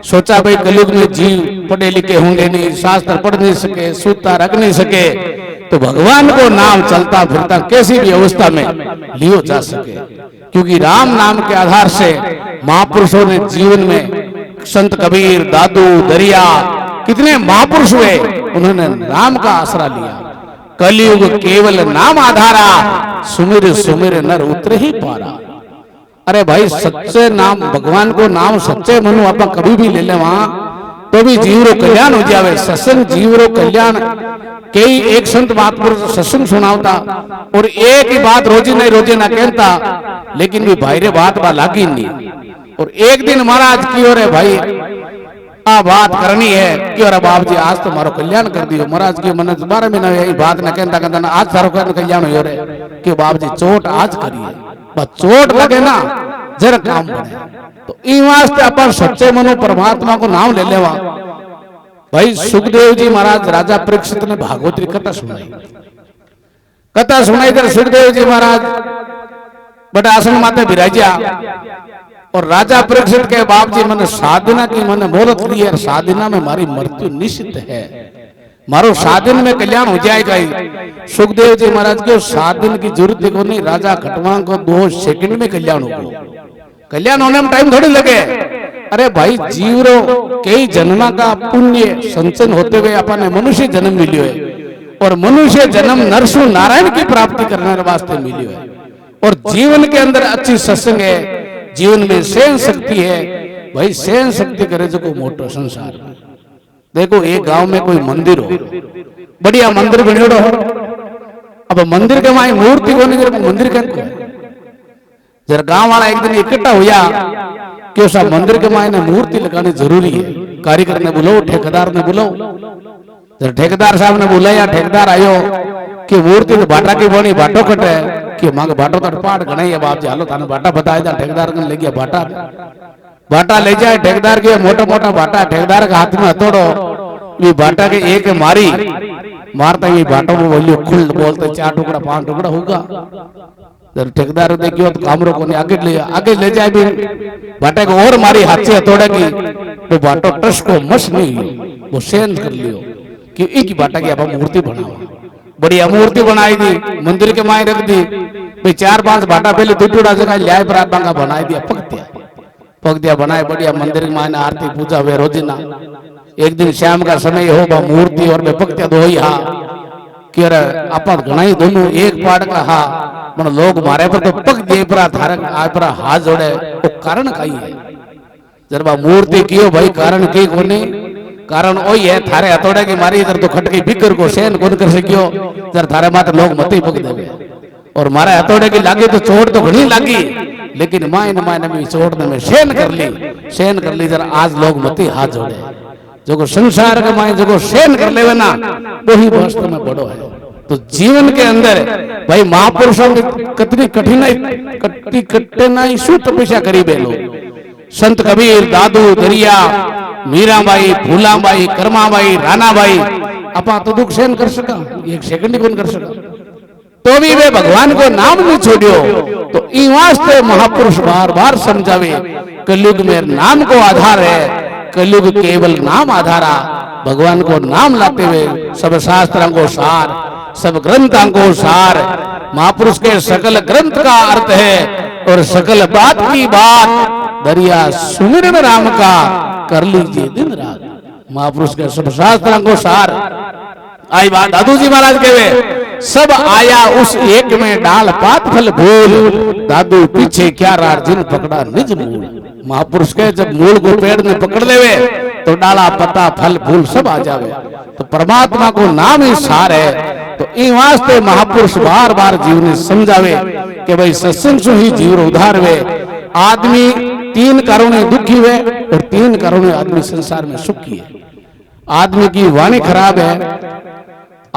सोचा भाई कलयुग में जीव पढ़े लिखे होंगे नहीं, शास्त्र पढ़ नहीं सके, सूता रख नहीं सके, तो भगवान को नाम चलता फिरता कैसी भी अवस्था में लियो जा सके। क्योंकि राम नाम के आधार से महापुरुषों ने जीवन में संत कबीर, दादू, दरिया कितने महापुरुष हुए, उन्होंने राम का आसरा लिया। कलयुग केवल नाम आधारा, सुमिर सुमिर नर उतरे ही पारा। अरे भाई सच्चे नाम भगवान को नाम सच्चे मनु आप कभी भी ले ले वहां तो भी जीव रो कल्याण हो जावे। सत्संग जीव रो कल्याण। कई एक संत महापुरुष सत्संग सुनावता और एक ही बात रोजी ना कहता, लेकिन भी भाई रे बात बा लागी नहीं। और एक दिन महाराज की ओर भाई आ बात करनी है कि अरे बाप जी आज तो मारो कल्याण कर दियो। महाराज की मन 12 महीना यही बात न कहता आज थारो कल्याण हो रे कि बाप जी चोट आज करिए, बस चोट लगे ना जरा काम बने। तो इन वास्ते अपन सच्चे मनो परमात्मा को नाम ले लेवा। भाई सुखदेव जी महाराज राजा परीक्षित ने भागवत कथा सुनाई। कथा सुनाई तो सुखदेव जी महाराज बड़ा आसन माते विराजा और राजा परीक्षित के बाप जी मैंने साधना की मैंने मोहलत ली है, साधना में हमारी मृत्यु निश्चित है, मारो साधन में कल्याण हो जाएगा ही। सुखदेव जी महाराज के साधन की जरूरत को नहीं, राजा खटवां को 2 सेकंड में कल्याण होगा। कल्याण होने में टाइम थोड़ी लगे। अरे भाई जीवरो कई जन्मा का पुण्य संचन होते हुए अपन मनुष्य जन्म मिलियो है, और मनुष्य जन्म नरसु नारायण की प्राप्ति करने के वास्ते मिलियो है। और जीवन के अंदर अच्छी सत्संग है, जीवन में सहन शक्ति है। भाई सहन शक्ति करे जो को मोटो संसार में। देखो एक गांव में कोई मंदिर हो, बढ़िया मंदिर बनियोड़ो हो, अब मंदिर के माई मूर्ति को नहीं, मंदिर के जरा गांव वाला एक दिन इकट्ठा हुआ कि उस मंदिर के मायने मूर्ति लगानी जरूरी है। कारीगर ने बुलाओ, ठेकेदार ने बुलाओ, जब ठेकेदार साहब ने बुलाया, ठेकेदार आयो कि मूर्ति तो बाटा की बनी, बाटो कटे कि मांग बाटो तो पाठ गणे है बाप जी, हालो थाने बाटा बताया था। ठेकेदार ने ले गया बाटा, बाटा ले जाए ठेकेदार के, मोटा मोटा बाटा ठेकेदार के हाथ में हथौड़ो, ये बाटा के एक मारी मारता ये बाटो को बोलियो खुल बोलते 4 टुकड़ा 5 टुकड़ा होगा। जब ठेकेदार देखियो तो कामरों को आगे ले जाए भी बाटा को और मारी हाथ से हथौड़े की, तो बाटो टस को मस नहीं वो सहन कर लियो कि एक बाटा की अब मूर्ति बनाओ। बढ़िया मूर्ति बनाई दी, मंदिर के माए रख दी। भाई 4-5 बाटा पहले टूटा जगह लिया बरात बांगा बनाई दिया, पक दिया बनाए बढ़िया मंदिर के मायने आरती पूजा हुए रोजिना। एक दिन शाम का समय हो बा मूर्ति और पकत्या दो ही हा कि अरे आपा घणाई दोनों एक पाड़ का हा मन लोग मारे पर तो पक दिए पर धारक आ पर हाथ जोड़े, वो कारण काई है। जब मूर्ति कियो भाई कारण की कोनी, कारण वही है थारे हथौड़े की मारी इधर तो खटकी बिकर को सहन कौन कर सकियो, जर थारे माते लोग मत ही पक देवे। और मारे हथौड़े की लागी तो चोट तो घणी लागी, लेकिन मायने में चोट में सहन कर ली जरा आज लोग मत ही हाथ जोड़े। जो संसार के माए जो सहन कर लेवे ना वही वास्तव में बड़ो है। तो जीवन के अंदर भाई महापुरुषों की कितनी कठिनाई शू तपस्या करी बेलो। संत कबीर, दादू दरिया, मीराबाई, फूलाबाई, कर्माबाई, रानाबाई, अपा तो दुख सहन कर सका, एक सेकंड कौन कर सका, तो भी वे भगवान को नाम नहीं छोड़ियो। तो ई वास्ते महापुरुष बार बार समझावे कलयुग में नाम को आधार है, कलयुग केवल नाम आधारा। भगवान को नाम लाते हुए सब शास्त्रों को सार, सब ग्रंथों को सार, महापुरुष के सकल ग्रंथ का अर्थ है और सकल बात की बात दरिया सुमिरन राम का कर लीजिए दिन रात। महापुरुष के सब शास्त्रों को सार। आई बात दादू जी महाराज कहे सब आया उस एक में डाल पात फल फूल, दादू पीछे क्या रार जिन पकड़ा निज मूल। महापुरुष के जब मूल को पेड़ में पकड़ लेवे तो डाला पत्ता फल फूल सब आ जावे। तो परमात्मा को नाम ही सार है। तो इन वास्ते महापुरुष बार बार जीव ने समझावे कि भाई सत्संग से ही जीव उद्धार वे। आदमी 3 कारणों दुखी हुए और 3 कारणों आदमी संसार में सुखी है। आदमी की वाणी खराब है,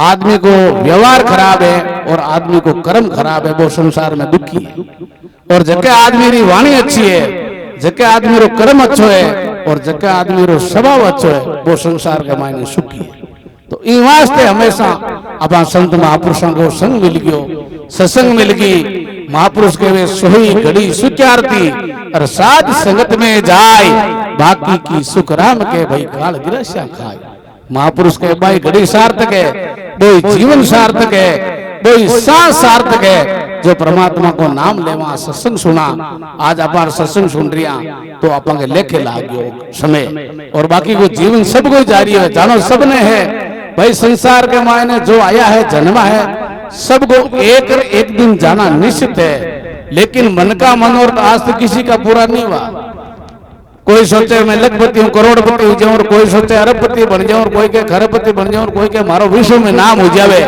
आदमी को व्यवहार खराब है और आदमी को कर्म खराब है, वो संसार में दुखी है। और जके आदमी री वाणी अच्छी है, जके आदमी रो कर्म अच्छो है और जके आदमी रो स्वभाव अच्छो है, वो संसार के मायने सुखी है। तो इन वास्ते हमेशा अपना संत महापुरुषों को संग मिल गयो, सत्संग मिल गई। महापुरुष के वे सोई घड़ी सुचारती और साध संगत में जाए, बाकी की सुख राम के भाई काल गिरस्या खाए। महापुरुष के भाई घड़ी सार्थक है, वो जीवन सार्थक है, वो सांस सार्थक है। जो परमात्मा को नाम लेवा सत्संग सुना, आज अपार सत्संग सुन रिया तो अपन के लेखे लागो समय और बाकी को जीवन सब को जारी है। जानो सबने है भाई संसार के मायने जो आया है जन्मा है, सबको एक दिन जाना निश्चित है। लेकिन मन का मनोरथ आज तो किसी का पूरा नहीं हुआ। कोई सोचे मैं लखपति हूँ, करोड़पति हो जाऊं, और कोई सोचे अरबपति बन जाऊं, और कोई के खरबपति बन जाऊं, और कोई के मारो विश्व में नाम हो जावे।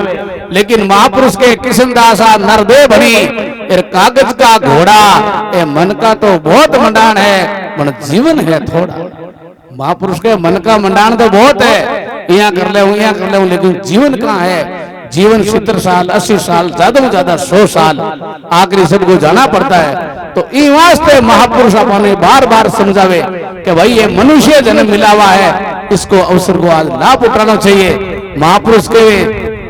लेकिन महापुरुष के किशनदासा नरदे बनी कागज का घोड़ा, ये मन का तो बहुत मंडान है, मन जीवन है थोड़ा। महापुरुष के मन का मंडान तो बहुत है, यहाँ कर ले, लेकिन जीवन कहाँ है? जीवन 70 साल 80 साल ज्यादा से ज्यादा 100 साल, आखिरी सबको जाना पड़ता है। तो इन वास्ते महापुरुष अपने बार बार समझावे कि भाई ये मनुष्य जन्म मिला हुआ है, इसको अवसर को आज लाभ उठाना चाहिए। महापुरुष के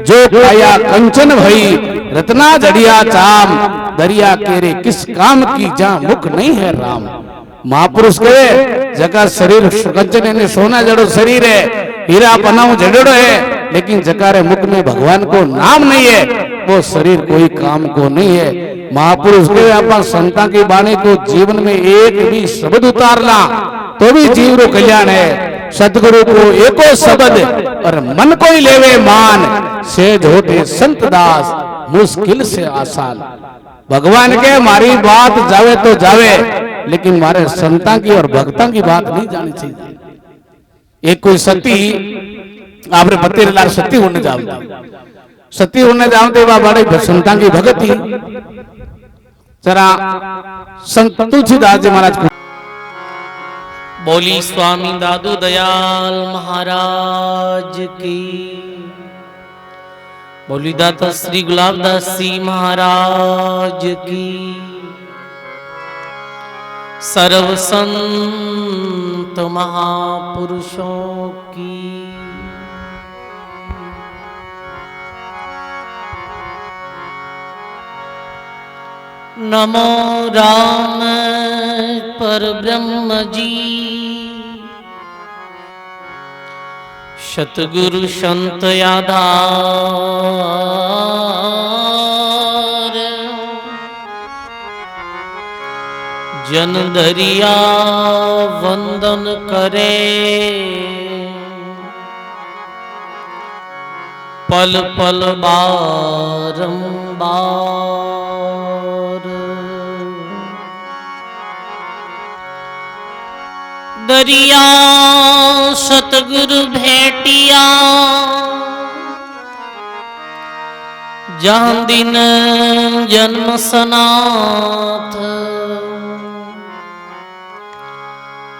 जो पाया कंचन भई रत्ना जड़िया चाम, दरिया केरे किस काम की जहाँ मुख नहीं है राम। महापुरुष के जगह शरीर कंचन ने सोना जड़ो शरीर है, हीरा पनाऊ जड़ो है, लेकिन जकारे मुख में भगवान को नाम नहीं है, वो शरीर कोई काम को नहीं है। महापुरुष के अपन संता की वाणी को जीवन में एक भी शब्द उतारना तो भी जीव रो कल्याण है। सतगुरु को एको शब्द और मन को ही लेवे मान, सेज होते संत दास मुश्किल से आसान। भगवान के हमारी बात जावे तो जावे, लेकिन हमारे संतां की और भक्तां की बात नहीं जानी चाहिए। एक कोई सती आपने बत्ती लाल सती होने जाओ, सती होने जाओ वह बड़े संतां की भगती। जरा संत तुलसीदास जी महाराज को बोली स्वामी दादू दयाल महाराज की, बोली दाता श्री गुलाबदास जी महाराज की, सर्व संत महापुरुषों की। नमो राम पर ब्रह्म जी, सतगुरु संत आधार, जन दरिया वंदन करे, पल पल बारंबार। दरिया सतगुरु भेटिया, जहाँ दिन जन्म सनाथ,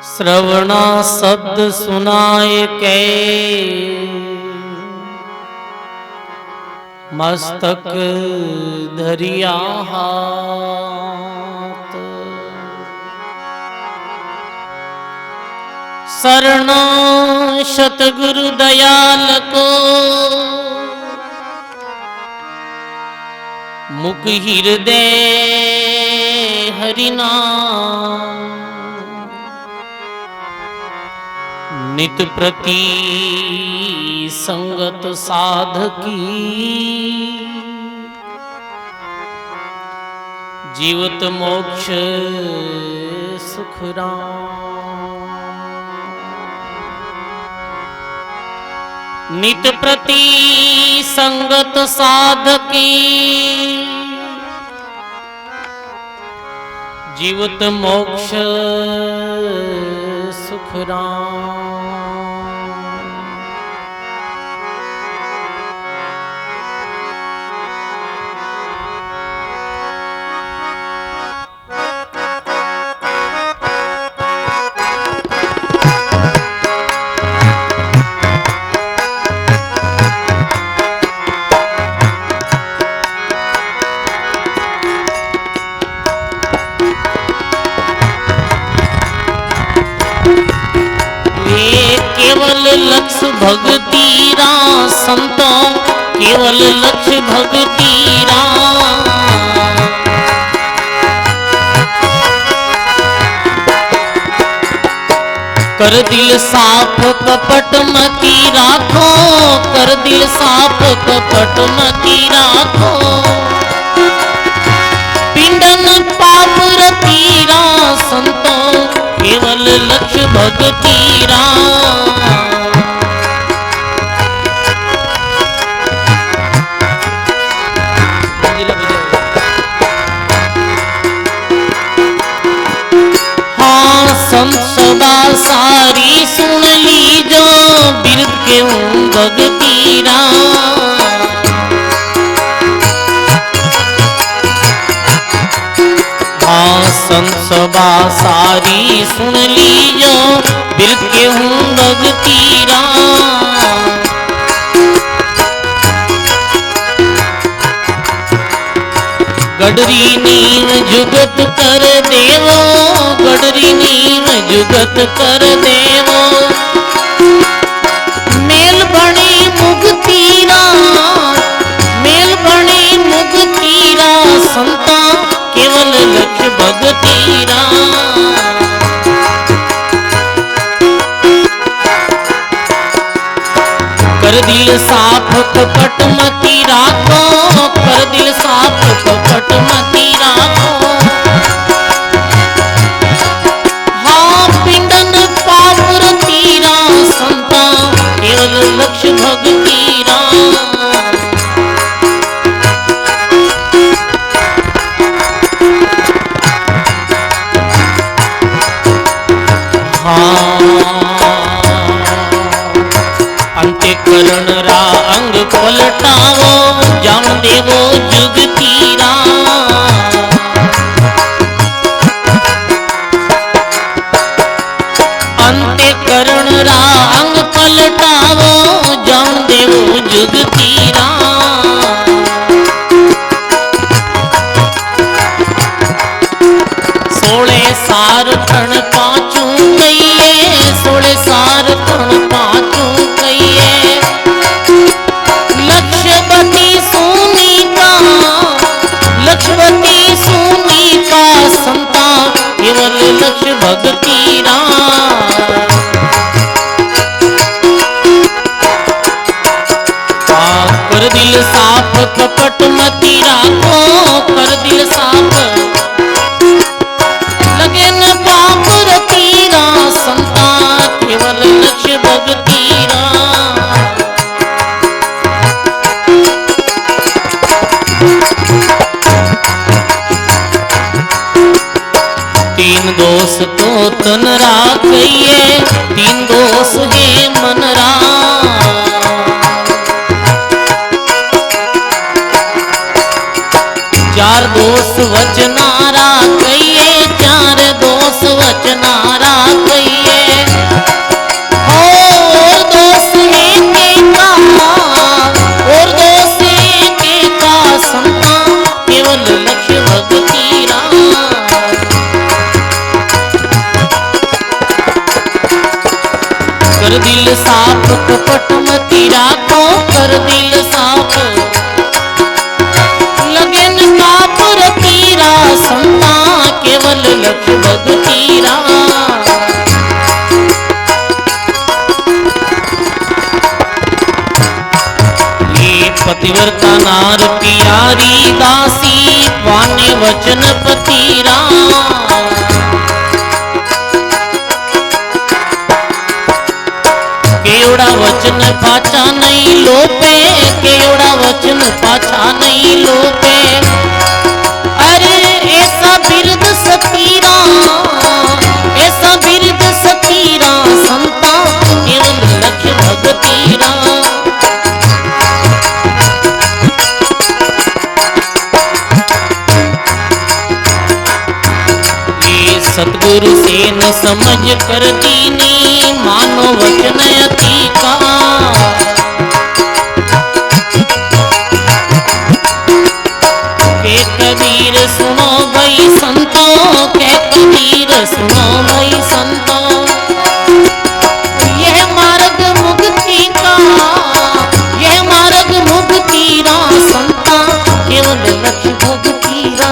श्रवणा शब्द सुनाए के, मस्तक धरिया हाथ। शरण सतगुरु दयाल को, मुख हृदय हरिनाम, नित प्रति संगत साधकी, जीवत मोक्ष सुख राम। नित प्रति संगत साधकी, जीवत मोक्ष सुख राम। लक्ष्य भगतीरा संतों, केवल लक्ष्य भगतीरा, कर दिल साफ कपट मती राखो, कर दिल साफ कपट मती राखो, पिंडन पाप रतीरा संतों, केवल लक्ष्य भगतीरा। संत सभा सारी सुन लीजो, बिरद के हूँ भगतीरा। हाँ संत सभा सारी सुन लीजो, बिरद के हूँ भगतीरा। गडरी नीम जुगत कर देवो, गडरी नीम जुगत कर देवो, मेल बणी मुक्तिरा, मेल बणी मुक्तिरा संता, केवल लक्ष्य भगतीरा। कर दिल साफ कपट मती राखो, कर दिल साफ कपट मती राखो, हाँ पिंडन पाप रतीरा अंत्यकरण रा अंग पलटावो जाम देवो जुग तीरा अंत्यकरण रा अंग पलटावो जाम देवो जुग तीरा सोले सार ठण पाचू कहिए सोले सार ठण पाचू कहिए लक्ष्यवती सोनी का संता केवल लक्ष्य भक्ति कर दिल साफ कपट मती राखो कर दिल साफ लगे न पाप रतीरा संता केवल लक्ष्य भगतीरा तीन दोष तो तन राखिए तीन दोष है मन रा चार दोष वचनारा कहिए चार दोष वचनारा कहिए और दोष है के का संता केवल लक्ष्य भक्तिरा कर दिल साफ कपट मती राखो कर दिल साफ संता केवल लक्ष्य भक्तिरा ये पतिव्रता नार प्यारी दासी वाने वचन पतिरा केवड़ा वचन पाछा नहीं लोपे केवड़ा वचन पाछा नहीं लोपे ऐसा बिरद सतीरा संता केवल लक्ष्य भक्तिरा ये सतगुरु से न समझ कर दीनी मानो वचन अति का के कबीर सुनो भाई संतों के कबीर सुनो भाई संतों यह मार्ग मुक्ति रा संता केवल लक्ष्य भक्तिरा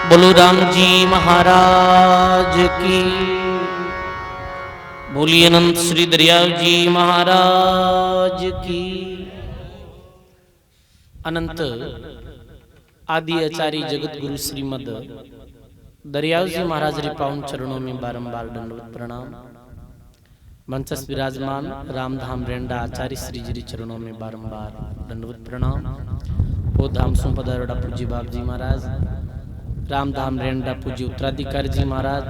बोलो राम जी महाराज की बोलिए अनंत श्री दरियाव जी महाराज की। अनंत आदि आचार्य जगत गुरु श्रीमद दरियाव जी महाराज रे पावन चरणों में बारंबार दंडवत प्रणाम। मंचस विराजमान रामधाम रेंडा आचार्य श्री जी चरणों में बारंबार दंडवत प्रणाम। वो धाम सुपदारोड़ा पूज्य बाप जी महाराज, रामधाम रेंडा पूज्य उत्तराधिकारी जी महाराज,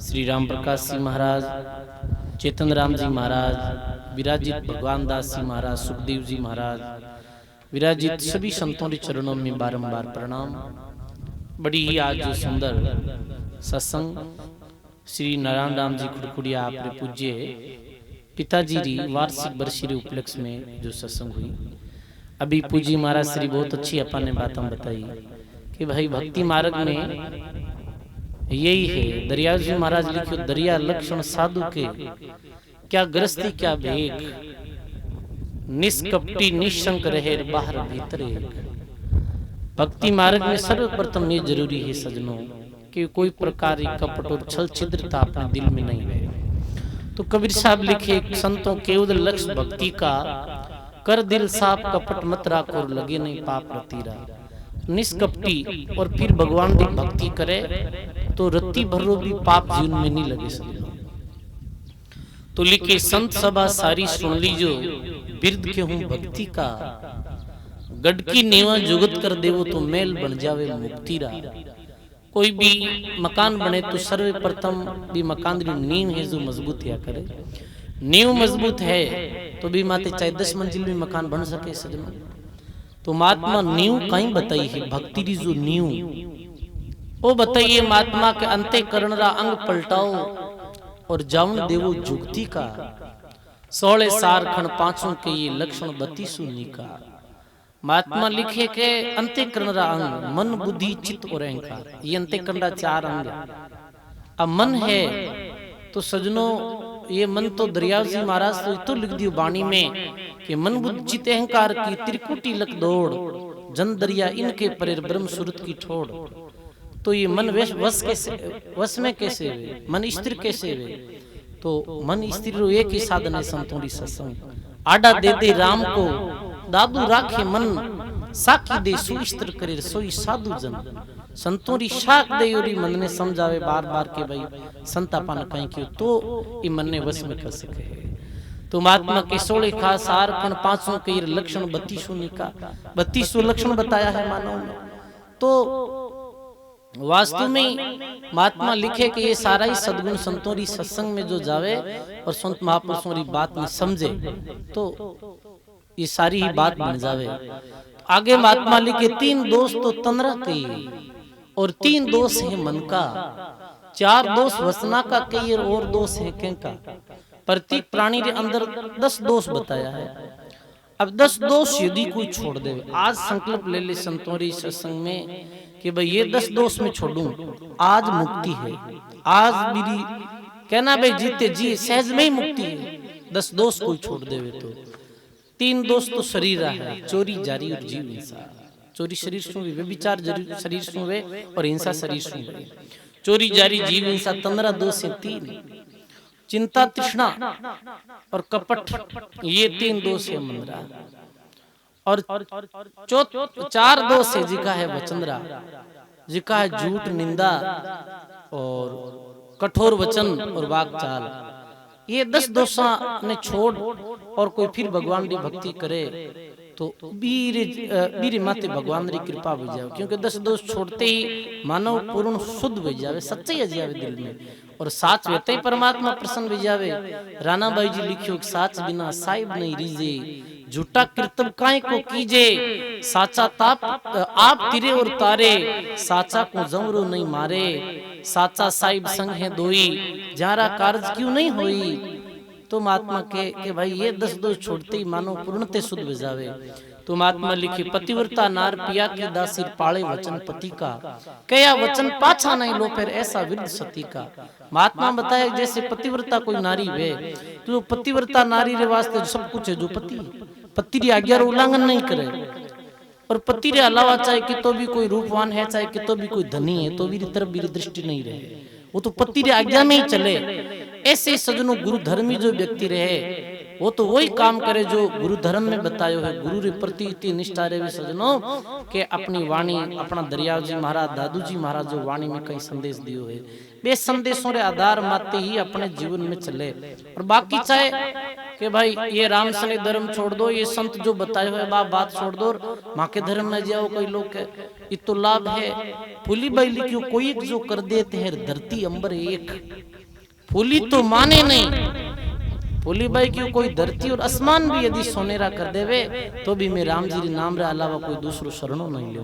श्री राम प्रकाश जी महाराज, चेतन राम जी महाराज, विराजित भगवान दास जी महाराज, सुखदेव जी महाराज, विराजित सभी संतों के चरणों में बारंबार प्रणाम। बड़ी ही आज जो सुंदर सत्संग श्री नारायण राम जी खुड़खुड़िया अपने पूज्य पिताजी री वार्षिक वर्षी उपलक्ष्य में जो सत्संग हुई, अभी पूज्य महाराज श्री बहुत अच्छी अपन ने बातें बताई कि भाई भक्ति मार्ग में यही है। दरिया जी महाराज लिखो दरिया लक्षण साधु के क्या ग्रस्ती क्या भेग, निष्कपटी निशंक रहे बाहर भीतर। भक्ति मार्ग में सर्वप्रथम ये जरूरी है सजनों कि कोई प्रकार की कपट और छल छिद्रता अपने दिल में नहीं रहे। तो कबीर साहब लिखे संतों केवल लक्ष्य भक्ति का, कर दिल साफ कपट मत राखो लगे नहीं पाप रतीरा। निष्कपटी और फिर भगवान की भक्ति करे तो रत्ती भरो भी पाप जीवन में नहीं लगे सजनों। तो लिखे संत सभा सारी सुन लीजो, बिरद के हूं भक्ति का, गढ़ की नीवा जुगत कर देवो तो मेल बन जावे मुक्ति रा। कोई भी मकान बने तो सर्वप्रथम भी मकान री नींव है जो मजबूत या करे। नींव मजबूत है तो भी माते चाहे 10 मंजिल भी मकान बन सके सजना। तो महात्मा नींव कहीं बताई है, भक्ति री जो नींव वो बताइए। महात्मा के अंते करण रा अंग पलटाओ और जाऊन देवो जुगती का। 16 सार खण पांचों के ये लक्षण 32 का। महात्मा लिखे के अंत्यकरण रा अंग मन बुद्धि चित्त और अहंकार, ये अंत्यकरण रा 4 अंग। अब मन है तो सजनों ये मन तो दरियाव जी महाराज तो लिख दियो बाणी में कि मन बुद्धि चित्त अहंकार की त्रिकुटी लक दौड़, जन दरिया इनके परेर ब्रह्म सुरत की ठोड़। तो ये मन वश में कैसे वे, मन स्थिर कैसे वे? तो मन स्थिर रो एक ही साधन है संतों सत्संग। आडा दे दे राम को दादू राखे मन, साखी दे सुस्त्र करे सोई साधु जन। संतों री शाख दे योरी मन ने समझावे बार बार के भाई संतापन कहीं क्यों तो ये मन ने वश में कर सके। तो महात्मा के 16 खास सार खण पांचों के लक्षण 32 का 32 लक्षण बताया है मानव में। तो वास्तव में महात्मा लिखे कि ये सारा ही सद्गुण संतों री सत्संग में जो जावे और संत महापुरुषों री बात में समझे तो ये सारी ही बात बन जावे। आगे महात्मा लिखे 3 दोष तो तंद्रा कई और 3 दोष है मन का, 4 दोष वसना का कई और दोष है का। प्रत्येक प्राणी के अंदर 10 दोष बताया है। अब 10 दोष यदि कोई छोड़ दे, आज संकल्प ले ले संतों री सत्संग में कि भाई ये 10 दोष में छोड़ूं, आज मुक्ति है। आज मेरी कहना भाई जीते जी सहज में ही मुक्ति है। 10 दोष कोई छोड़ देवे तो 3 दोष तो शरीर है, चोरी जारी और जीव हिंसा। चोरी शरीर सु वे, व्यभिचार शरीर सु वे और हिंसा शरीर सु वे। चोरी जारी जीव हिंसा 15 दोष है 3। चिंता तृष्णा और कपट ये 3 दोष है मंदरा। और 4 दोष है जिका है वचंद्रा, जिका है झूठ निंदा और कठोर वचन और वाक चाल। ये 10 दोषा ने छोड़ और कोई फिर भगवान की भक्ति करे तो बीरे माते भगवान री कृपा हो जाए। क्योंकि 10 दोष छोड़ते ही मानव पूर्ण शुद्ध हो जावे, सच्चाई आ जावे दिल में और साच होते ही परमात्मा प्रसन्न हो जावे। राणा बाई जी लिखियो साच बिना साहिब नहीं रीजे, झूठा कृतब काय को कीजे, साचा ताप आप तिरे और तारे, साचा को जमरो नहीं मारे, साचा साहिब संग है दोई, जारा कार्य क्यों नहीं होई। तो महात्मा के भाई ये 10 दोष छोड़ते ही मानो पूर्णते शुद्ध हो जावे। तो महात्मा लिखे पतिव्रता नार पिया की दासी पाले वचन पति का, कया वचन पाछा नहीं लो फिर ऐसा विरुद्ध सती का। महात्मा बताया जैसे पतिव्रता कोई नारी वे तो पतिव्रता नारी रे वास्ते सब कुछ है, जो पति री आज्ञा रो उल्लंघन नहीं करे और पति रे अलावा चाहे कि तो भी कोई रूपवान है, चाहे कि तो भी कोई धनी है, तो भी तरफ भी दृष्टि नहीं रहे, वो तो पति रे आज्ञा में ही चले। ऐसे सजनों गुरु धर्मी जो व्यक्ति रहे वो तो वही काम करे जो गुरु धर्म में बतायो है। गुरु रे प्रति इतनी निष्ठा रहे सजनों के अपनी वाणी अपना दरियाव जी महाराज दादू जी महाराज जो वाणी में कई संदेश दियो है, वे संदेशों रे आधार माते ही अपने जीवन में चले। और बाकी चाहे कि भाई ये राम सने धर्म छोड़ दो, ये संत जो बताए हुए बात छोड़ दो, माँ के धर्म में जाओ, कोई लोग ये तो लाभ है। फूली बाई लिखियो कोई एक जो कर देते हैं धरती अंबर एक, फूली तो माने नहीं। फूली बाई क्यों कोई धरती और आसमान भी यदि सोनेरा कर देवे तो भी मैं राम जी नाम रे अलावा कोई दूसरो शरणों नहीं लूं।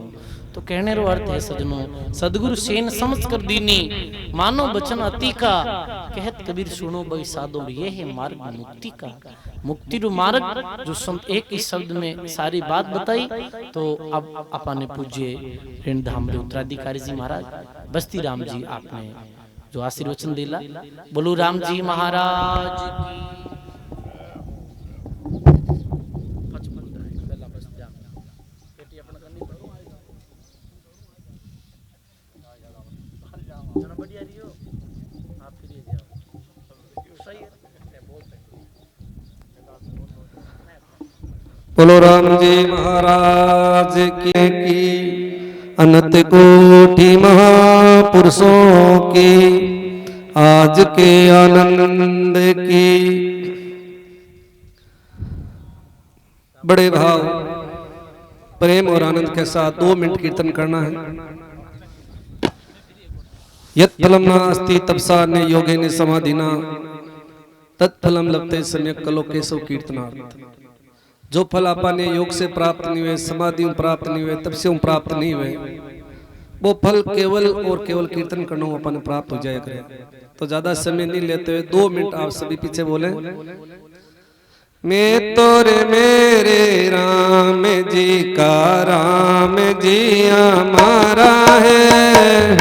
तो कहने रो अर्थ है सजनों सदगुरु सेन समझ कर दीनी मानो बचन अति का, कहत कबीर सुनो भाई साधो ये है मार्ग मुक्ति का। मुक्ति रू मार्ग जो संत एक ही शब्द में सारी बात बताई। तो अब अपने पूज्य ऋण धाम रे उत्तराधिकारी जी महाराज बस्ती राम जी आपने जो आशीर्वचन दिला, बोलो राम जी महाराज की। बोलो राम जी महाराज की। अनंत कोटि महापुरुषों की आज के आनंद की। बड़े भाव प्रेम और आनंद के साथ 2 मिनट कीर्तन करना है। यत् फलम नास्ति तपसा ने योगे ने समाधिना तत्फलम लभते सम्यक कलो केशव कीर्तनार्थ। जो फल आपने योग से प्राप्त नहीं हुए, समाधि में प्राप्त नहीं हुए, तप से प्राप्त नहीं हुए, वो फल केवल और केवल कीर्तन करना अपन प्राप्त हो जाए करे। तो ज्यादा समय नहीं लेते हुए 2 मिनट आप सभी पीछे बोले। मैं तो रे मेरे राम जी का राम जी हमारा है।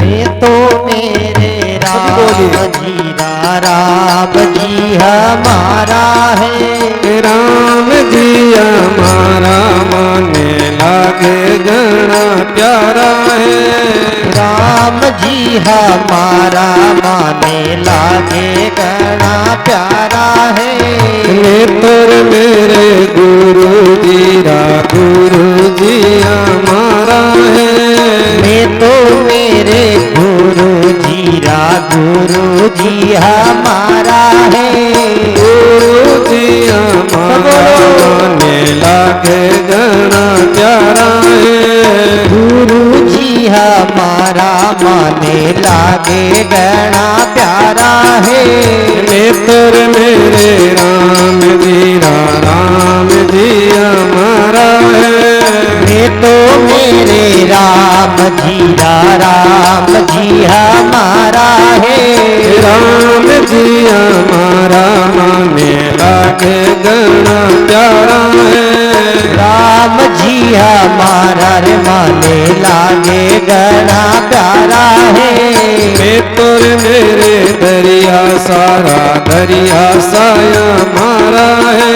मैं तो मेरे राम जी राम जी हमारा है। राम जी हमारा माने लागे गणा प्यारा है। राम जी हमारा माने लागे गणा प्यारा है। मैं तोर मेरे गुरु जी रा गुरु जी हमारा है। मैं तो मेरे गुरु जी रा गुरु जी हमारा है। गुरु जी हमारा माने लागे गणा प्यारा है। गुरु जी हमारा माने लागे गणा प्यारा है। मैं तोर मेरे राम जी राम जी हमारा है। मैं तो मेरे राम जी हमारा है। राम जी हमारा माने लागे गणा प्यारा है। राम जी हमारा रे माने लागे गणा प्यारा है। मैं तोर मेरे दरिया सारा दरिया साया मारा है।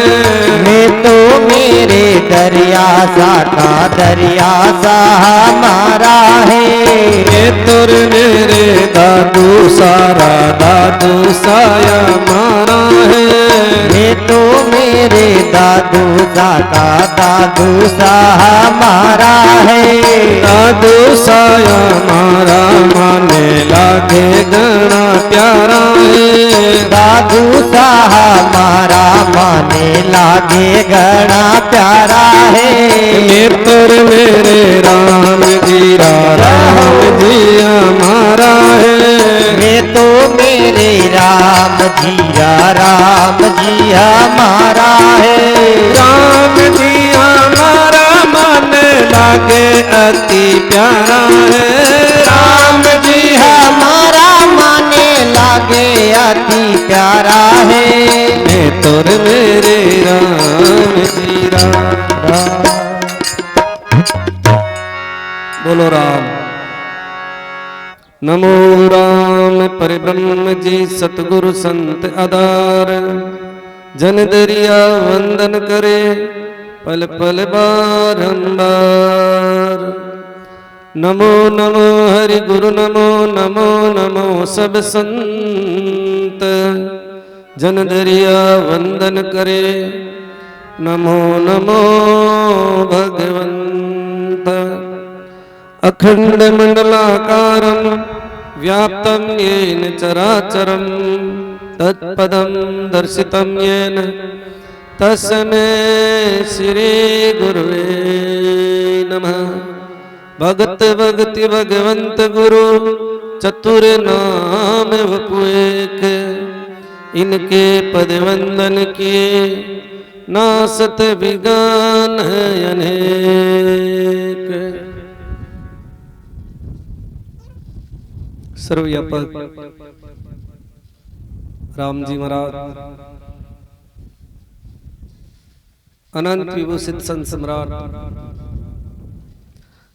मैं तो मेरे दरिया साका दरिया सा हमारा है। मैं तोर मेरे दादू सारा दादू साया मारा है। मैं तो मेरे दादू साका दादू सा हमारा है। दादू साया मारा माने लागे गणा प्यारा है। दादू सा हमारा माने लागे गणा प्यारा है। मैं तोर मेरे राम जी हमारा है। मैं तो मेरे राम जी हमारा है। राम जी हमारा मन लागे अति प्यारा है। राम जी हमारा माने लागे अति प्यारा है। मैं तोर मेरे राम जी बोलो राम। नमो राम परिब्रह्म जी सतगुरु संत आधार। जन दरिया वंदन करे पल पल बारंबार। नमो नमो हरि गुरु नमो नमो नमो सब संत। जन दरिया वंदन करे नमो नमो भगवंत। अखंड मंडलाकारं व्याप्तं येन चराचरं तत्पदं दर्शितं येन तस्मै श्री गुरुवे नमः। भगत भगति भगवंत गुरु चतुर नाम वपु एक। इनके पद वंदन किए नासत विगान अनेक। सर्वव्यापक राम जी महाराज अनंत विभूषित संत सम्राट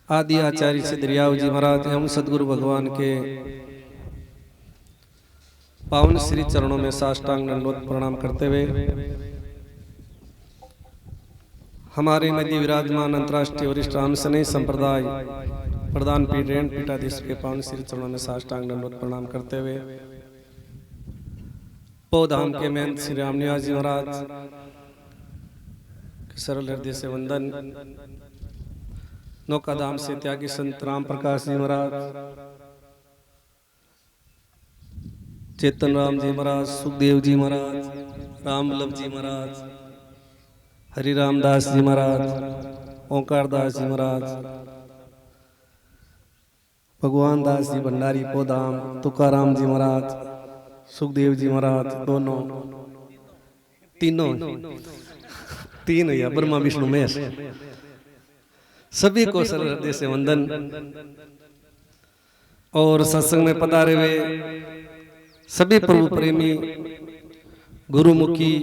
आदि आचार्य श्री दरियाव जी महाराज एवं सदगुरु भगवान के पावन श्री चरणों में साष्टांग दंडवत प्रणाम करते हुए हमारे मध्य विराजमान अंतर्राष्ट्रीय वरिष्ठ राम सनेह संप्रदाय प्रधान पीठ रेण पीठाधीश के पावन श्री चरणों में साष्टांग दंडवत प्रणाम करते हुए पौधाम के महंत श्री रामनिवास जी महाराज सरल हृदय से वंदन। नौकाधाम से त्यागी संत राम प्रकाश जी महाराज, चेतन राम जी महाराज, सुखदेव जी महाराज, राम वल्लभ जी महाराज, हरि रामदास जी महाराज, ओंकार दास जी महाराज, भगवान दास जी भंडारी पोदाम, तुकाराम जी महाराज, सुखदेव जी महाराज, दोनों तीनों तीन या ब्रह्मा विष्णु महेश, सभी को सरल हृदय से वंदन। और सत्संग में पधारे हुए सभी प्रभु प्रेमी गुरुमुखी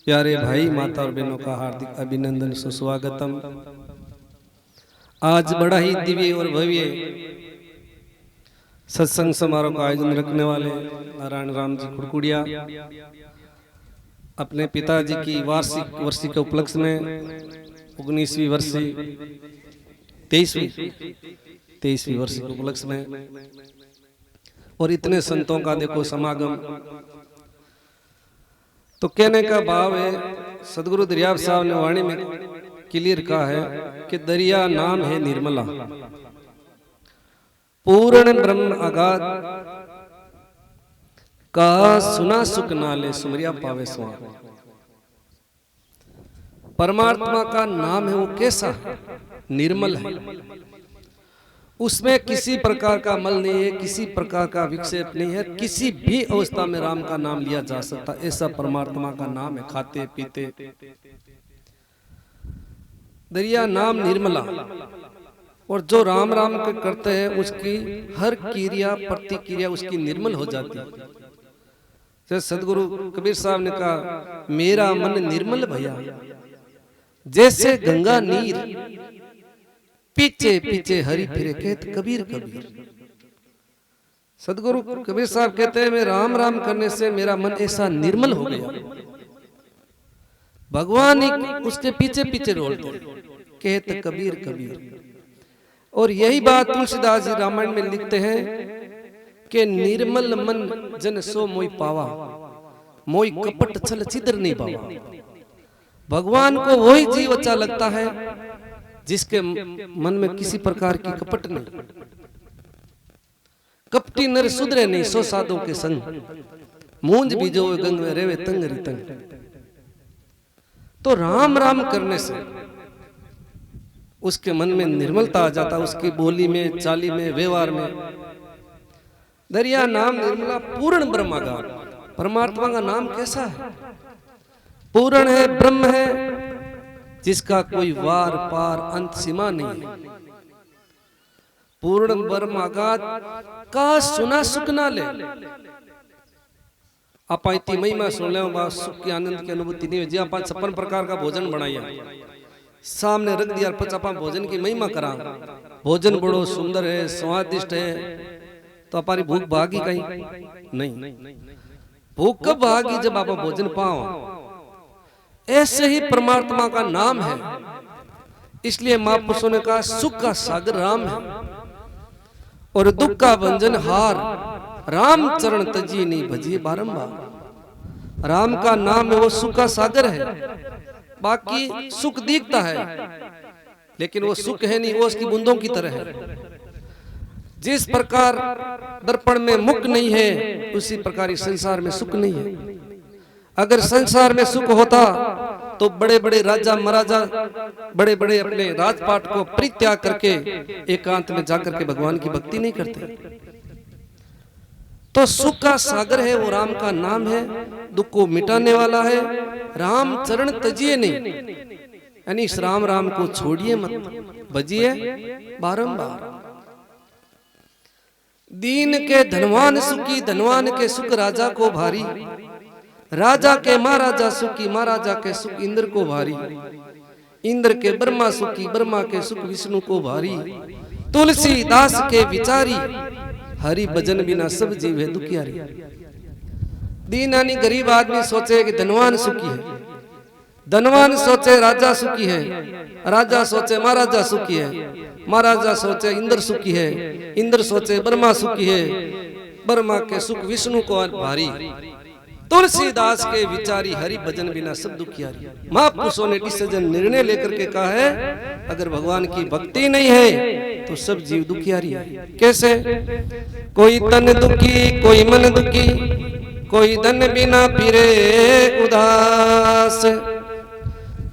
प्यारे भाई माता और बहनों का हार्दिक अभिनंदन सुस्वागतम। आज बड़ा ही दिव्य और भव्य सत्संग समारोह का आयोजन रखने वाले नारायण राम जी खुड़कुड़िया अपने पिताजी की वार्षिक वर्षी के उपलक्ष्य में 19वीं वर्षी 23वीं वर्षी के उपलक्ष्य में और इतने संतों का देखो समागम। तो कहने का भाव है, सदगुरु दरियाब साहब ने वाणी में क्लियर कहा है कि दरिया नाम है निर्मला, पूर्ण ब्रह्म अगाध का सुना सुख नाले सुमरिया पावे स्वाम। परमात्मा का नाम है वो कैसा? निर्मल है, उसमें किसी प्रकार का मल नहीं है, किसी प्रकार का विक्षेप नहीं है, किसी भी अवस्था में राम का नाम लिया जा सकता, ऐसा परमात्मा का नाम है। खाते पीते दरिया नाम निर्मला, और जो राम राम करते हैं उसकी हर क्रिया प्रतिक्रिया उसकी निर्मल हो जाती है। जैसे सदगुरु कबीर साहब ने कहा, मेरा मन निर्मल भया जैसे गंगा नीर, पीछे पीछे हरि फिरे कहत कबीर कबीर। सदगुरु कबीर साहब कहते हैं, मैं राम राम करने से मेरा मन ऐसा निर्मल हो गया, भगवान ही उसके पीछे पीछे रोलते कहत कबीर कबीर। और यही बात तुलसीदास जी रामायण में लिखते हैं कि निर्मल मन जन सो मोई पावा, मोई कपट छल छिद्र नहीं पावा। भगवान को वही जीव अच्छा लगता है जिसके मन में किसी प्रकार की कपट नहीं। कपटी नर सुधरे नहीं सो साधो के संग, मूंज बीजो गंग में रेवे तंग रितंग। तो राम राम करने से उसके मन में निर्मलता आ जाता, उसकी बोली में, चाली में, व्यवहार में। दरिया नाम निर्मला, पूर्ण ब्रह्मागार। परमात्मा का नाम कैसा है? पूर्ण है, ब्रह्म है, जिसका कोई वार पार अंत सीमा नहीं है। पूर्ण ब्रह्मागार का सुना सुख ना ले। आप इतनी महिमा सुन ले, सुख की आनंद की अनुभूति नहीं हुई। जी आप 56 प्रकार का भोजन बनाया, सामने रख दिया, आप भोजन की महिमा करा, भोजन बड़ो सुंदर है, स्वादिष्ट है, तो हमारी भूख भागी कहीं नहीं। भूख कब भागी? जब आप भोजन पाओ। ऐसे ही परमात्मा का नाम है। इसलिए महापुरुषों ने कहा, सुख का सागर राम है और दुख का भंजन हार, राम चरण तजी नहीं भजिए बारंबार। राम का नाम है, वो सुख का सागर है। बाकी सुख दिखता है लेकिन वो सुख है नहीं, वो उसकी बूंदों की तरह है। जिस प्रकार दर्पण में मुख नहीं है, उसी प्रकार इस संसार में सुख नहीं है। अगर संसार में सुख होता तो बड़े बड़े राजा महाराजा, बड़े बड़े अपने राजपाट को परित्याग करके एकांत में जाकर के भगवान की भक्ति नहीं करते। तो सुख का सागर है, वो राम का नाम है, दुख को मिटाने वाला है। राम चरण तजिए नहीं, यानी इस राम राम को छोड़िए मत, भजिए बारंबार। दीन के धनवान सुखी, धनवान के सुख राजा को भारी, राजा के महाराजा सुखी, महाराजा के सुख इंद्र को भारी, इंद्र के ब्रह्मा सुखी, ब्रह्मा के सुख विष्णु को भारी। तुलसीदास के विचारी, हरि भजन बिना सब जीव है दुखियारी। दीन यानी गरीब आदमी सोचे कि धनवान सुखी है, धनवान सोचे राजा सुखी है, राजा सोचे महाराजा सुखी है, महाराजा सोचे इंद्र सुखी है, इंद्र सोचे ब्रह्मा सुखी है, ब्रह्मा के सुख विष्णु को भारी। तुलसीदास के विचारी, हरि भजन बिना सब दुखियारी। महापुरुषों ने डिसीजन निर्णय लेकर के कहा है, अगर भगवान की भक्ति नहीं है तो सब जीव दुखियारी है। कैसे? कोई तन दुखी, कोई मन दुखी, कोई धन बिना फिरे उदास,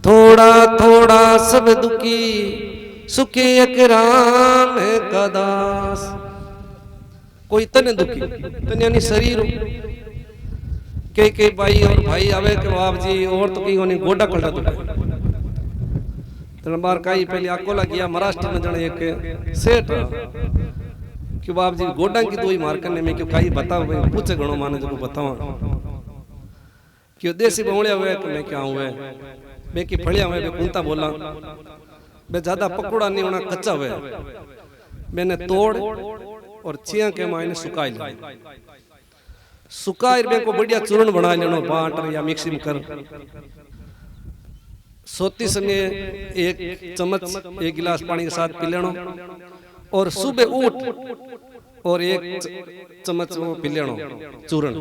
थोड़ा थोड़ा थोड़ा सब दुखी सुखी एक राम का दास। कोई तने दुखी तने यानी शरीर के भाई और भाई आवे के बाप जी और तो कहीं होने गोडा कल्टा दुखा तने बार काई पहले अकोला गया महाराष्ट्र में जने एक सेठ कि बाप जी गोडा की दवाई मार करने में क्यों काई बताओ भाई पूछे गणो माने जो बताओ क्यों देसी बवड़िया हुए कि मैं क्या हुए मैं की फड़िया हुए मैं कुंता बोला मैं ज्यादा पकौड़ा नहीं होना कच्चा हुए मैंने तोड़ और चिया के मायने सुकाई लिया सुकाई में को बढ़िया चूर्ण बना लेनो बाट या मिक्सी में कर सोती समय एक चम्मच एक गिलास पानी के साथ पी लेनो और सुबह उठ और एक चम्मच वो पी लेनो चूर्ण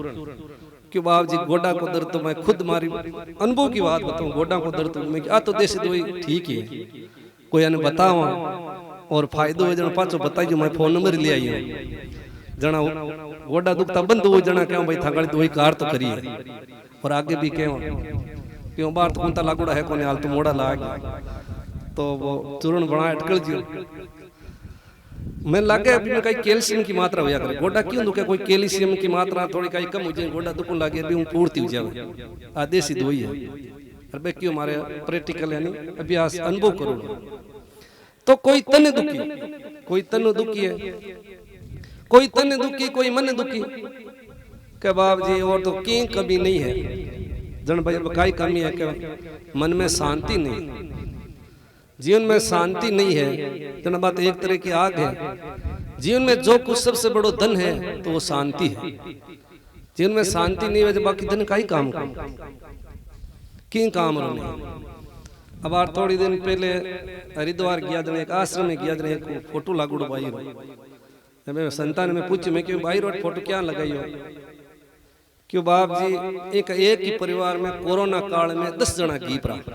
कि बाप जी गोडा को दर्द तो मैं खुद मारी अनुभव की बात बताऊं गोडा को दर्द मैं आ तो देसी दवाई ठीक है कोई अने बताओ और फायदो है जण पाछो बताइयो मैं फोन नंबर ले आई हूं जना गोडा दुखता बंद हो जना क्यों भाई थागड़ी दवाई कार तो करी है और आगे भी क्यों क्यों बार तो कुंता लागुड़ा है कोने हाल तो मोड़ा लाग तो वो चूर्ण बना अटकल जियो मैं लगे अभी में कई कैल्शियम की मात्रा होया करे गोडा क्यों दुखे कोई कैल्शियम की मात्रा थोड़ी कई कम हो जाए गोडा दुखन लगे अभी हूं पूर्ति हो जाए आदेशी दवाई है अरे क्यों हमारे प्रैक्टिकल यानी अभ्यास अनुभव करो तो कोई तने दुखी कोई तनो दुखी है कोई तने दुखी कोई मन दुखी के बाप जी और तो की कभी नहीं है जन भाई काई कमी है कि मन में शांति नहीं जीवन में शांति नहीं है जन बात एक तरह की आग है जीवन में जो कुछ सबसे बड़ो धन है तो वो शांति है जीवन में शांति नहीं है जब बाकी धन का ही काम की काम रो अब आर थोड़ी दिन पहले हरिद्वार गया जन एक आश्रम में गया जन एक फोटो लागूड़ो भाई रो संतान में पूछी मैं क्यों भाई रोड फोटो क्या लगाई हो क्यों बाप जी एक ही परिवार में कोरोना काल में 10 जना की प्राप्त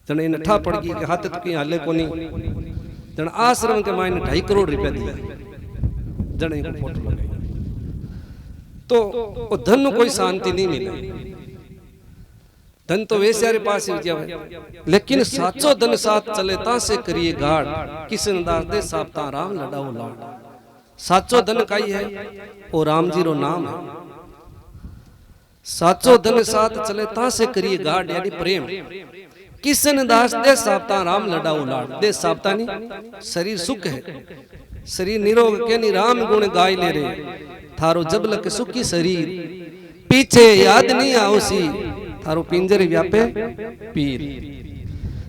जन इन ठा पड़ गई के हाथ तक हाले कोनी जन आश्रम के मायने 2.5 करोड़ रुपया दिया जन एक फोटो लगाई तो धन कोई शांति नहीं मिले धन तो वैसे यारे पास ही जावे लेकिन साचो धन साथ चले ता से करिए गाड़ किसन दास दे साप्ता राम लड़ाओ लाड साचो धन काई है ओ राम जी रो नाम है साचो धन साथ चले ता से करिए गाड़ यानी प्रेम किसन दास दे साप्ता राम लड़ाओ लाड दे साप्ता नहीं शरीर सुख है शरीर निरोग के नहीं राम गुण गाय ले रे थारो जबलक सुखी शरीर पीछे याद नहीं आओसी थारो पिंजर व्यापे पीर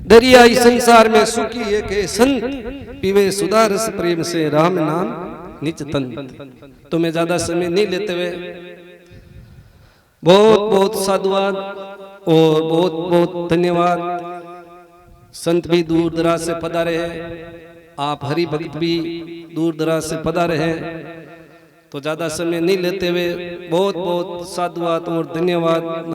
दरियाई संसार में सुखी एक संत पीवे सुधारस प्रेम से राम नाम निच तंत। तो मैं ज्यादा समय नहीं लेते हुए बहुत बहुत साधुवाद और बहुत बहुत धन्यवाद। संत भी दूर दराज से पधारे हैं, आप हरि भक्त भी दूर दराज से पधारे हैं। तो ज्यादा समय नहीं लेते हुए बहुत बहुत साधुवाद और धन्यवाद।